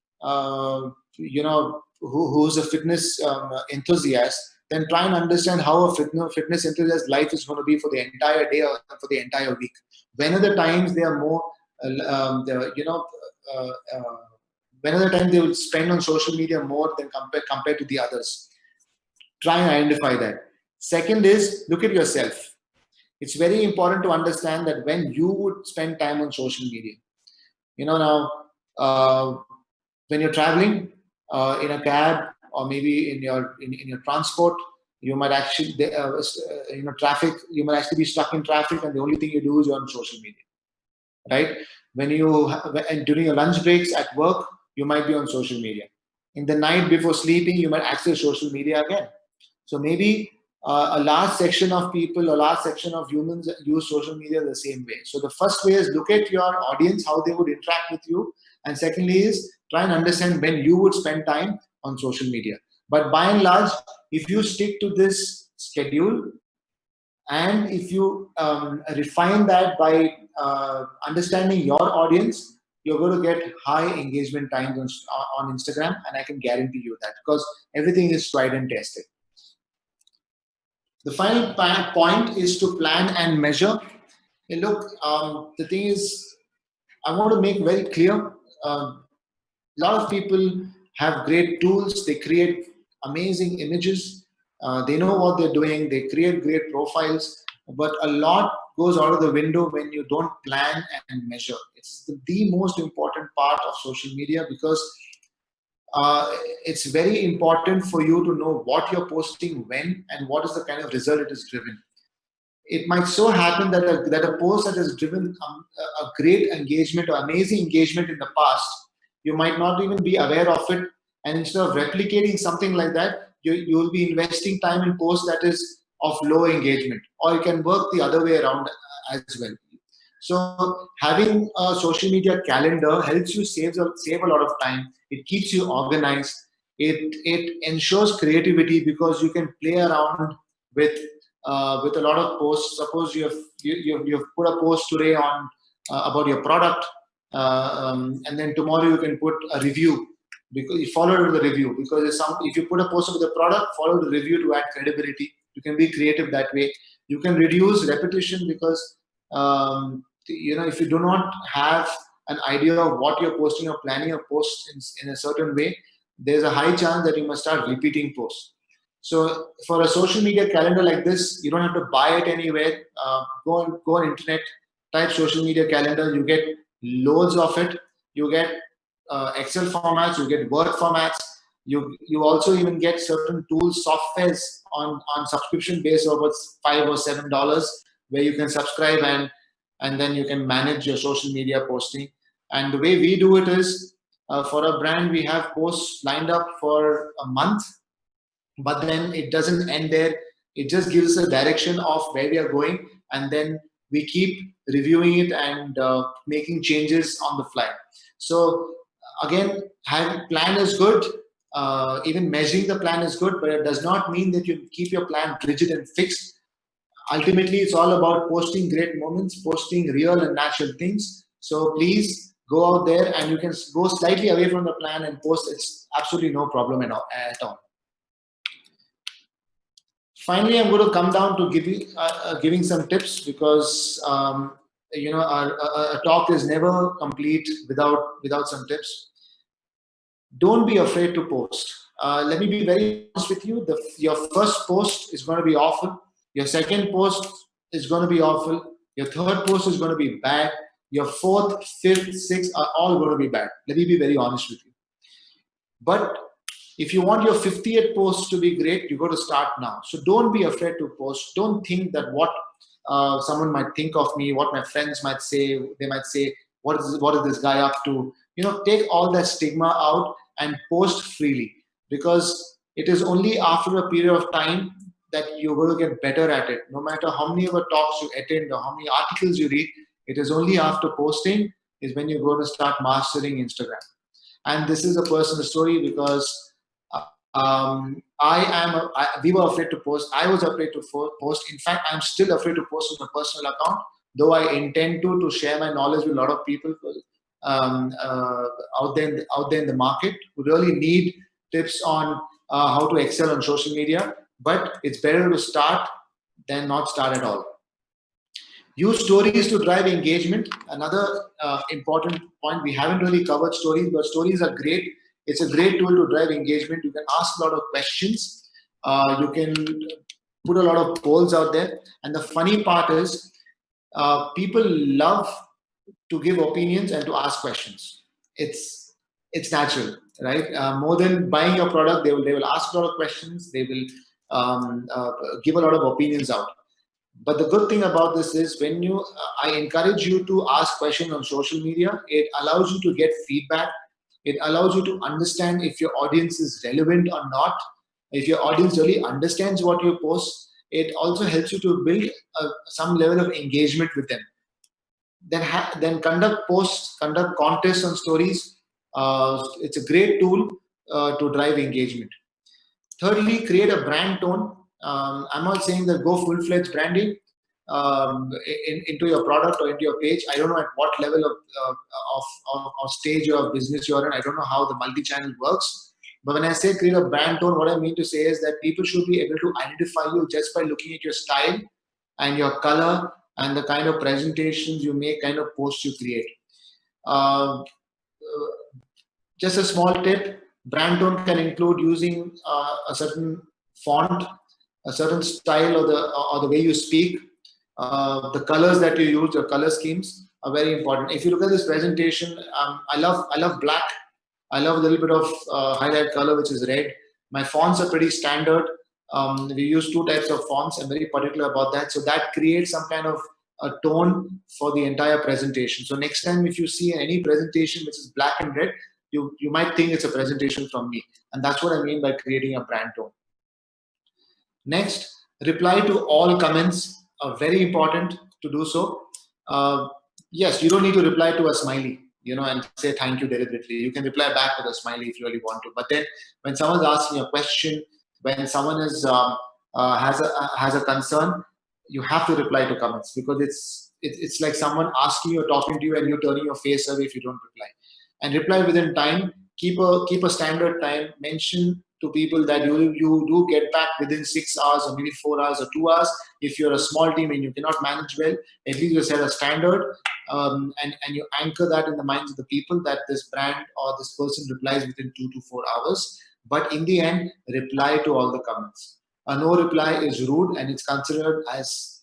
S2: who's a fitness enthusiast, then try and understand how a fitness enthusiast life is going to be for the entire day or for the entire week. When are the times they are more when are the time they will spend on social media more than compared to the others. Try and identify that. Second is, look at yourself. It's very important to understand that when you would spend time on social media. When you're traveling in a cab, or maybe in your transport, you might actually traffic. You might actually be stuck in traffic, and the only thing you do is you're on social media, right? And during your lunch breaks at work, you might be on social media. In the night before sleeping, you might access social media again. So maybe a large section of people, a large section of humans use social media the same way. So the first way is look at your audience, how they would interact with you. And secondly is try and understand when you would spend time on social media. But by and large, if you stick to this schedule, and if you refine that by understanding your audience, you're going to get high engagement times on Instagram, and I can guarantee you that, because everything is tried and tested. The final point is to plan and measure. And look, the thing is, I want to make very clear, a lot of people have great tools, they create amazing images, they know what they're doing, they create great profiles, but a lot goes out of the window when you don't plan and measure. It's the most important part of social media, because it's very important for you to know what you're posting when and what is the kind of result it is driven. it might so happen that a post that has driven a great engagement or amazing engagement in the past, you might not even be aware of it. And instead of replicating something like that, you will be investing time in posts that is of low engagement, or you can work the other way around as well. So having a social media calendar helps you save a lot of time. It keeps you organized. It ensures creativity because you can play around with a lot of posts. Suppose you've put a post today on about your product, and then tomorrow you can put a review, because you follow the review, because if you put a post of the product, follow the review to add credibility. You can be creative that way. You can reduce repetition because if you do not have an idea of what you're posting or planning a post in a certain way, there's a high chance that you must start repeating posts. So for a social media calendar like this, you don't have to buy it anywhere. Go on internet, type social media calendar. You get loads of it. You get Excel formats. You get Word formats. You also even get certain tools, softwares on subscription base of about $5 or $7, where you can subscribe and then you can manage your social media posting. And the way we do it is, for a brand, we have posts lined up for a month, but then it doesn't end there. It just gives a direction of where we are going, and then we keep reviewing it and making changes on the fly. So again, having plan is good. Even measuring the plan is good, but it does not mean that you keep your plan rigid and fixed. Ultimately, it's all about posting great moments, posting real and natural things. So please go out there, and you can go slightly away from the plan and post. It's absolutely no problem at all. Finally, I'm going to come down to giving some tips, because a talk is never complete without some tips. Don't be afraid to post. Let me be very honest with you. Your first post is going to be awful. Your second post is going to be awful. Your third post is going to be bad. Your fourth, fifth, sixth are all going to be bad. Let me be very honest with you. But if you want your 50th post to be great, you got to start now. So don't be afraid to post. Don't think that what someone might think of me, what my friends might say. They might say, what is this guy up to? Take all that stigma out and post freely, because it is only after a period of time that you're going to get better at it. No matter how many other talks you attend or how many articles you read, it is only after posting is when you're going to start mastering Instagram. And this is a personal story, because we were afraid to post. I was afraid to post. In fact, I'm still afraid to post on a personal account, though I intend to share my knowledge with a lot of people out there in the market who really need tips on how to excel on social media. But it's better to start than not start at all. Use stories to drive engagement. Another important point, we haven't really covered stories, but stories are great. It's a great tool to drive engagement. You can ask a lot of questions. You can put a lot of polls out there. And the funny part is, people love to give opinions and to ask questions. It's natural, right? More than buying your product, they will ask a lot of questions. They will give a lot of opinions out. But the good thing about this is, I encourage you to ask questions on social media. It allows you to get feedback. It allows you to understand if your audience is relevant or not. If your audience really understands what you post, it also helps you to build some level of engagement with them. Then conduct posts, conduct contests on stories. It's a great tool to drive engagement. Thirdly, create a brand tone. I'm not saying that go full-fledged branding into your product or into your page. I don't know at what level of stage of business you're in. I don't know how the multi-channel works. But when I say create a brand tone, what I mean to say is that people should be able to identify you just by looking at your style and your color and the kind of presentations you make, kind of posts you create. Just a small tip, brand tone can include using a certain font, a certain style, or the way you speak. The colors that you use, your color schemes are very important. If you look at this presentation, I love black. I love a little bit of highlight color, which is red. My fonts are pretty standard. We use 2 types of fonts. I'm very particular about that. So that creates some kind of a tone for the entire presentation. So next time if you see any presentation which is black and red, you might think it's a presentation from me. And that's what I mean by creating a brand tone. Next, reply to all comments. Very important to do so. Yes, you don't need to reply to a smiley, and say thank you deliberately. You can reply back with a smiley if you really want to. But then when someone's asking a question, when someone is has a concern, you have to reply to comments, because it's like someone asking you or talking to you and you're turning your face away if you don't reply. And reply within time. Keep a standard time. Mention to people that you do get back within 6 hours or maybe 4 hours or 2 hours. If you're a small team and you cannot manage well, at least you set a standard, and you anchor that in the minds of the people that this brand or this person replies within 2 to 4 hours. But in the end, reply to all the comments. A no reply is rude, and it's considered as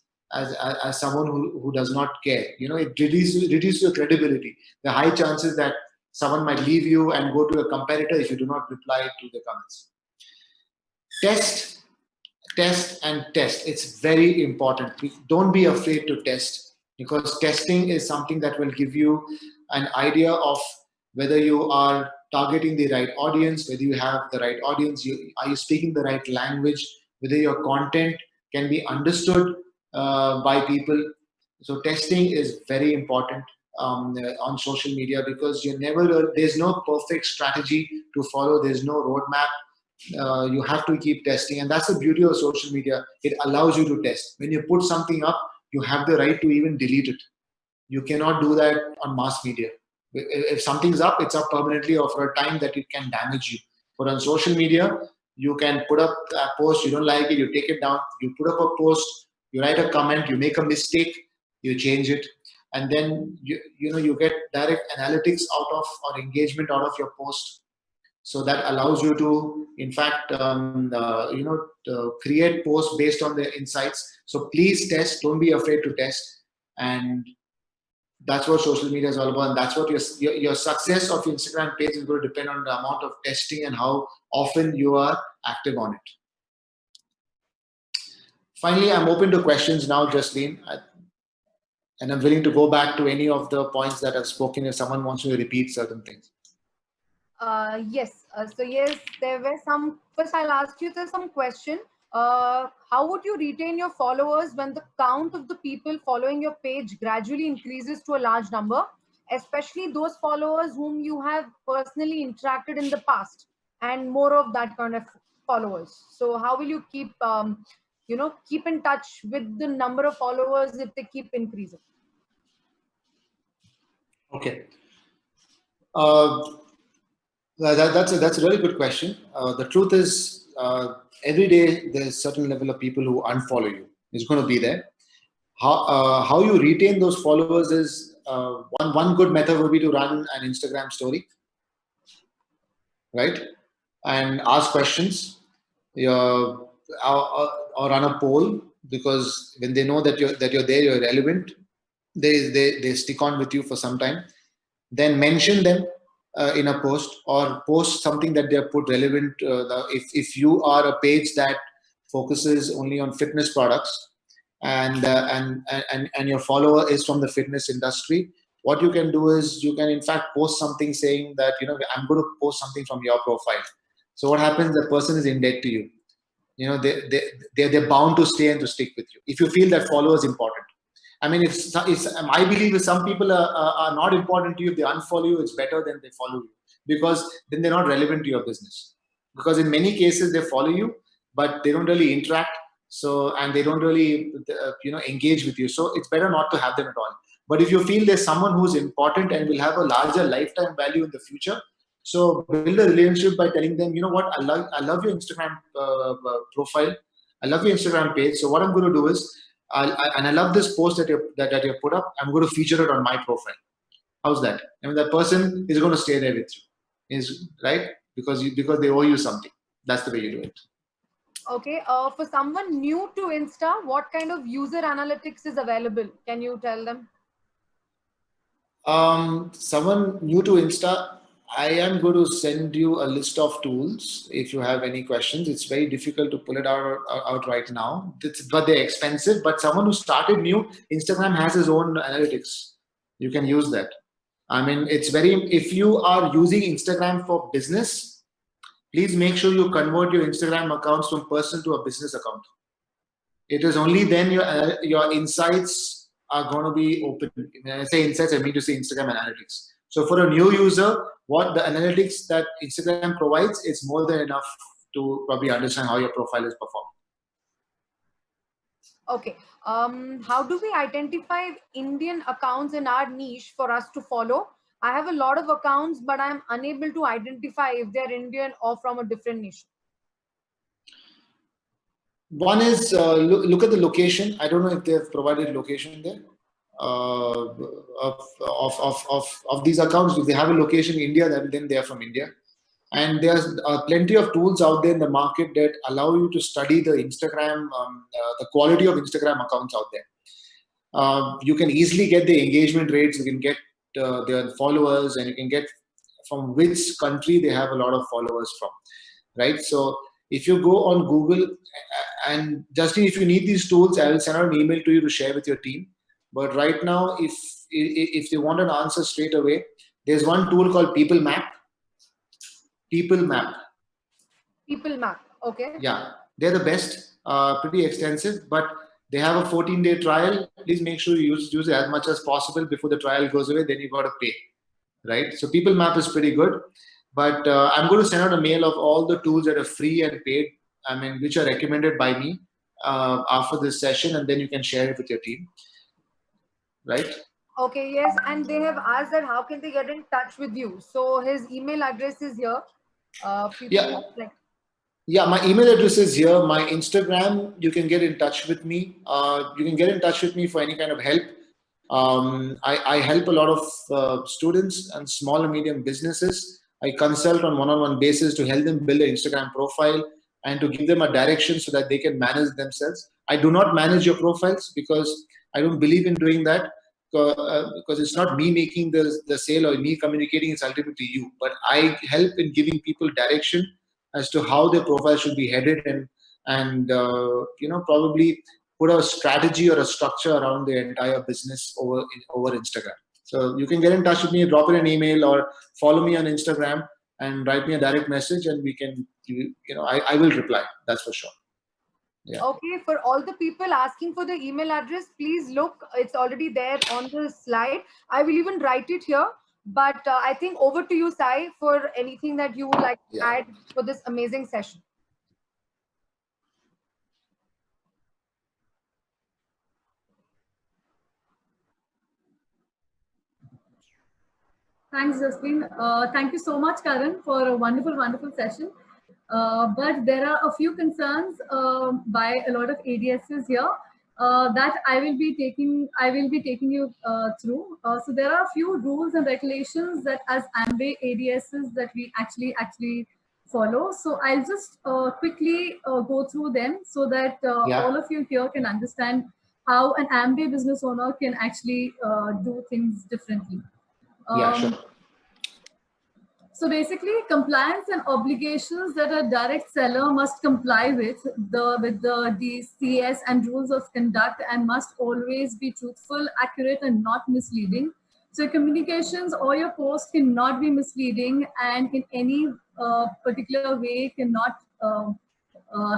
S2: someone who does not care. It reduces your credibility. There are high chances that someone might leave you and go to a competitor if you do not reply to the comments. Test, and test. It's very important. Don't be afraid to test, because testing is something that will give you an idea of whether you are targeting the right audience, whether you have the right audience, are you speaking the right language, whether your content can be understood by people. So testing is very important on social media, because there's no perfect strategy to follow. There's no roadmap. You have to keep testing, and that's the beauty of social media. It allows you to test. When you put something up, you have the right to even delete it. You cannot do that on mass media. If something's up, it's up permanently or for a time that it can damage you. But on social media, you can put up a post, you don't like it, you take it down. You put up a post, you write a comment, you make a mistake, you change it, and then you get direct analytics out of, or engagement out of your post. So that allows you to, in fact, create posts based on the insights. So please test. Don't be afraid to test. And that's what social media is all about. And that's what your success of your Instagram page is going to depend on the amount of testing and how often you are active on it. Finally, I'm open to questions now, Jasleen. And I'm willing to go back to any of the points that I've spoken if someone wants to repeat certain things.
S3: Yes. So yes, there were some. First, I'll ask you some question. How would you retain your followers when the count of the people following your page gradually increases to a large number, especially those followers whom you have personally interacted in the past, and more of that kind of followers? So how will you keep keep in touch with the number of followers if they keep increasing?
S2: Okay. That's a really good question. The truth is, every day there's a certain level of people who unfollow you. It's going to be there. How you retain those followers is one good method would be to run an Instagram story, right? And ask questions, or run a poll, because when they know that you're there, you're relevant, they stick on with you for some time. Then mention them in a post, or post something that they have put relevant. If you are a page that focuses only on fitness products, and your follower is from the fitness industry, what you can do is you can in fact post something saying that I'm going to post something from your profile. So what happens? The person is in debt to you. They're bound to stay and to stick with you if you feel that follower is important. I mean, I believe if some people are not important to you, if they unfollow you, it's better than they follow you, because then they're not relevant to your business. Because in many cases, they follow you, but they don't really interact. So, and they don't really, engage with you. So it's better not to have them at all. But if you feel there's someone who's important and will have a larger lifetime value in the future, so build a relationship by telling them, you know what, I love your Instagram profile. I love your Instagram page. So what I'm going to do is, I love this post that you put up. I'm going to feature it on my profile. How's that? I mean, that person is going to stay there with you, is right, because they owe you something. That's the way you do it.
S3: Okay. For someone new to Insta, what kind of user analytics is available? Can you tell them?
S2: Someone new to Insta, I am going to send you a list of tools if you have any questions. It's very difficult to pull it out right now, but they're expensive. But someone who started new, Instagram has his own analytics. You can use that. I mean, it's very, if you are using Instagram for business, please make sure you convert your Instagram accounts from personal to a business account. It is only then your insights are going to be open. When I say insights, I mean to say Instagram analytics. So for a new user, what the analytics that Instagram provides is more than enough to probably understand how your profile is performing.
S3: Okay. How do we identify Indian accounts in our niche for us to follow? I have a lot of accounts, but I'm unable to identify if they're Indian or from a different nation.
S2: One is look at the location. I don't know if they have provided location there of these accounts. If they have a location in India, then they are from India. And there's plenty of tools out there in the market that allow you to study the Instagram, the quality of Instagram accounts out there. You can easily get the engagement rates. You can get their followers, and you can get from which country they have a lot of followers from, right? So if you go on Google, and Justin, if you need these tools, I will send out an email to you to share with your team. But right now, if they want an answer straight away, there's one tool called People Map. People Map.
S3: People Map. Okay.
S2: Yeah, they're the best. Pretty extensive, but they have a 14-day trial. Please make sure you use it as much as possible before the trial goes away. Then you got to pay, right? So People Map is pretty good. But I'm going to send out a mail of all the tools that are free and paid, I mean, which are recommended by me after this session, and then you can share it with your team, right?
S3: Okay, yes, and they have asked that how can they get in touch with you? So his email address is here.
S2: Yeah, my email address is here. My Instagram, you can get in touch with me. You can get in touch with me for any kind of help. I help a lot of students and small and medium businesses. I consult on one-on-one basis to help them build an Instagram profile and to give them a direction so that they can manage themselves. I do not manage your profiles because I don't believe in doing that, because it's not me making the sale or me communicating. It's ultimately you. But I help in giving people direction as to how their profile should be headed, and probably put a strategy or a structure around the entire business over Instagram. So you can get in touch with me, drop in an email, or follow me on Instagram and write me a direct message, and we can, I will reply. That's for sure. Yeah.
S3: Okay, for all the people asking for the email address, please look, it's already there on the slide. I will even write it here. But I think over to you, Sai, for anything that you would like to add for this amazing session.
S1: Thanks, Jasleen. Thank you so much, Karan, for a wonderful, wonderful session. But there are a few concerns by a lot of ADSs here that I will be taking you through. So there are a few rules and regulations that as Amway ADSs that we actually follow. So I'll just quickly go through them so that all of you here can understand how an Amway business owner can actually do things differently.
S2: Yeah, sure.
S1: So basically, compliance and obligations that a direct seller must comply with the DCS and rules of conduct, and must always be truthful, accurate, and not misleading. So communications or your post cannot be misleading, and in any particular way cannot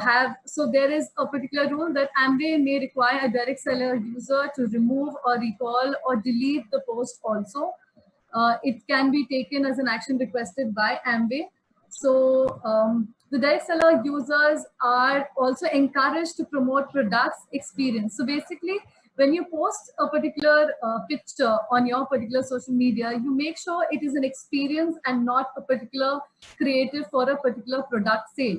S1: have. So there is a particular rule that Amway may require a direct seller user to remove or recall or delete the post also. It can be taken as an action requested by Amway. So the direct seller users are also encouraged to promote products experience. So basically, when you post a particular picture on your particular social media, you make sure it is an experience and not a particular creative for a particular product sale.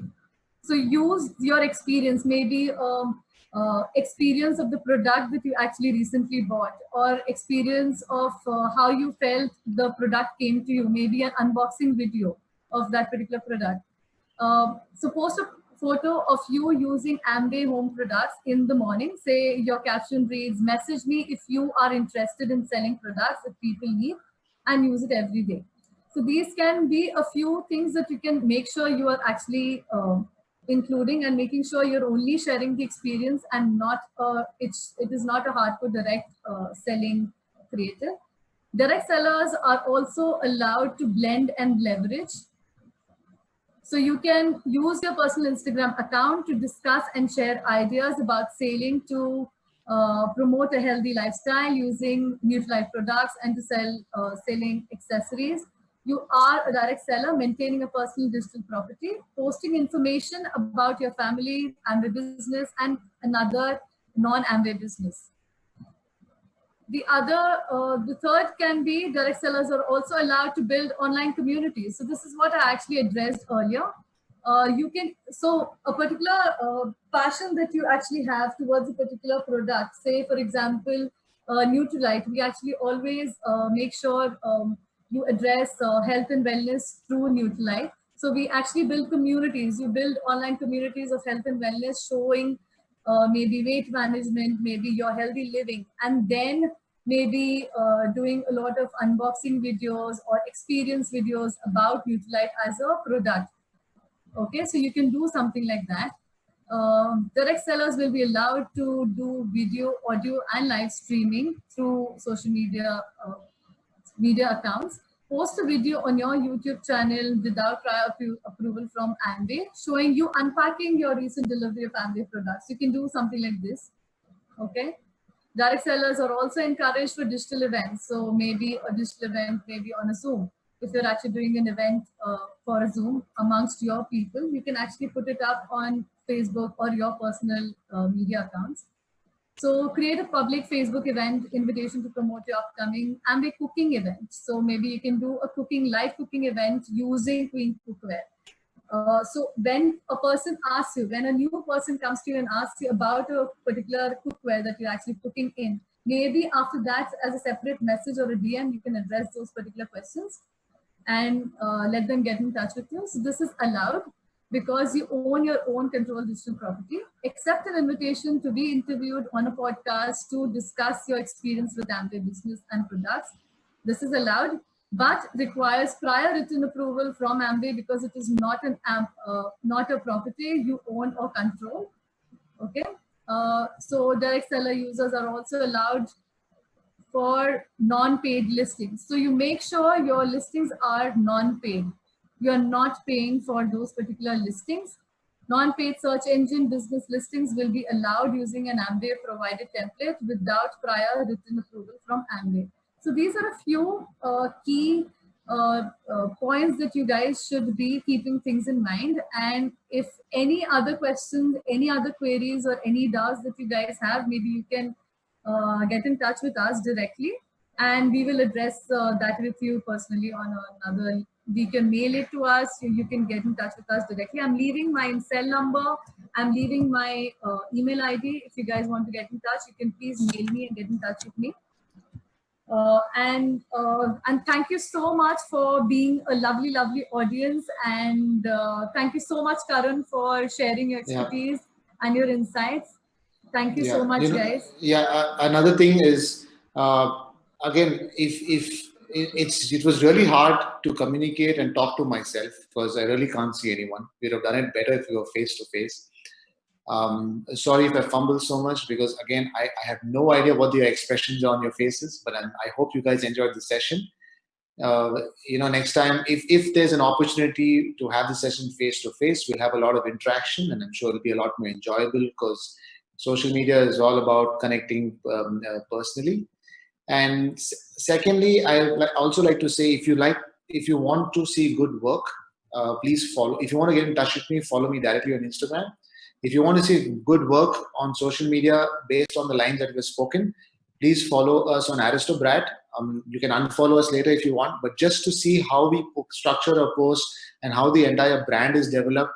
S1: So use your experience, maybe experience of the product that you actually recently bought, or experience of how you felt the product came to you, maybe an unboxing video of that particular product. So post a photo of you using Amway home products in the morning. Say your caption reads, "Message me if you are interested in selling products that people need, and use it every day." So these can be a few things that you can make sure you are actually including, and making sure you're only sharing the experience and not it is not a hardcore direct selling creative. Direct sellers are also allowed to blend and leverage. So you can use your personal Instagram account to discuss and share ideas about selling, to promote a healthy lifestyle using Nutralite products, and to sell selling accessories. You are a direct seller maintaining a personal digital property, posting information about your family, Amway business, and another non-Amway business. The third can be direct sellers are also allowed to build online communities. So this is what I actually addressed earlier. So a particular passion that you actually have towards a particular product, say for example, Nutralite, we actually always make sure you address health and wellness through Nutralite. So we actually build communities. You build online communities of health and wellness, showing maybe weight management, maybe your healthy living, and then maybe doing a lot of unboxing videos or experience videos about Nutralite as a product. Okay, so you can do something like that. Direct sellers will be allowed to do video, audio, and live streaming through social media accounts. Post a video on your YouTube channel without prior approval from Amway, showing you unpacking your recent delivery of Amway products. You can do something like this. Okay. Direct sellers are also encouraged for digital events. So maybe a digital event, maybe on a Zoom. If you're actually doing an event for a Zoom amongst your people, you can actually put it up on Facebook or your personal media accounts. So create a public Facebook event invitation to promote your upcoming Amway cooking event. So maybe you can do a live cooking event using Queen Cookware. So when a person asks you, when a new person comes to you and asks you about a particular cookware that you're actually cooking in, maybe after that, as a separate message or a DM, you can address those particular questions and let them get in touch with you. So this is allowed because you own your own controlled digital property. Accept an invitation to be interviewed on a podcast to discuss your experience with Amway business and products. This is allowed, but requires prior written approval from Amway because it is not not a property you own or control. Okay. So direct seller users are also allowed for non-paid listings. So you make sure your listings are non-paid. You're not paying for those particular listings. Non-paid search engine business listings will be allowed using an Amway provided template without prior written approval from Amway. So these are a few key points that you guys should be keeping things in mind. And if any other questions, any other queries, or any doubts that you guys have, maybe you can get in touch with us directly, and we will address that with you personally on another. We can mail it to us. You can get in touch with us directly. I'm leaving my cell number. I'm leaving my email ID. If you guys want to get in touch, you can please mail me and get in touch with me. And thank you so much for being a lovely audience. And thank you so much, Karan, for sharing your expertise and your insights. Thank you so much, guys.
S2: Another thing is, again, if it was really hard to communicate and talk to myself because I really can't see anyone. We'd have done it better if we were face to face. Sorry if I fumble so much because, again, I have no idea what the expressions are on your faces, but I hope you guys enjoyed the session. Next time, if there's an opportunity to have the session face to face, we'll have a lot of interaction, and I'm sure it'll be a lot more enjoyable because social media is all about connecting personally. And secondly, I also like to say, if you want to see good work, please follow. If you want to get in touch with me, follow me directly on Instagram. If you want to see good work on social media based on the lines that were spoken, please follow us on Aristobrad. You can unfollow us later if you want, but just to see how we structure a post and how the entire brand is developed,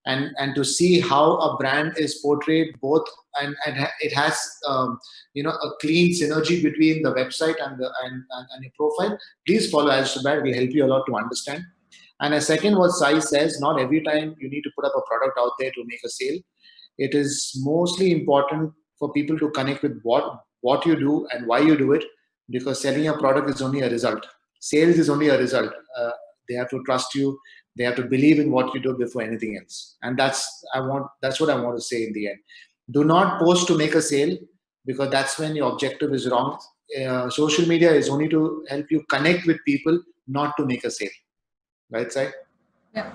S2: and to see how a brand is portrayed both, and it has a clean synergy between the website and your profile. Please follow Aristobrad. It will help you a lot to understand. And a second, what Sai says, not every time you need to put up a product out there to make a sale. It is mostly important for people to connect with what you do and why you do it, because selling a product is only a result. Sales is only a result. They have to trust you. They have to believe in what you do before anything else. And that's what I want to say in the end. Do not post to make a sale, because that's when your objective is wrong. Social media is only to help you connect with people, not to make a sale. Right, Sai?
S1: Yeah.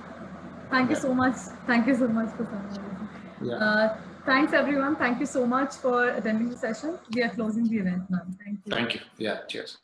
S1: Thank you so much. Thank you so much for summarizing.
S2: Yeah.
S1: Thanks everyone. Thank you so much for attending the session. We are closing the event now. Thank you.
S2: Thank you. Yeah. Cheers.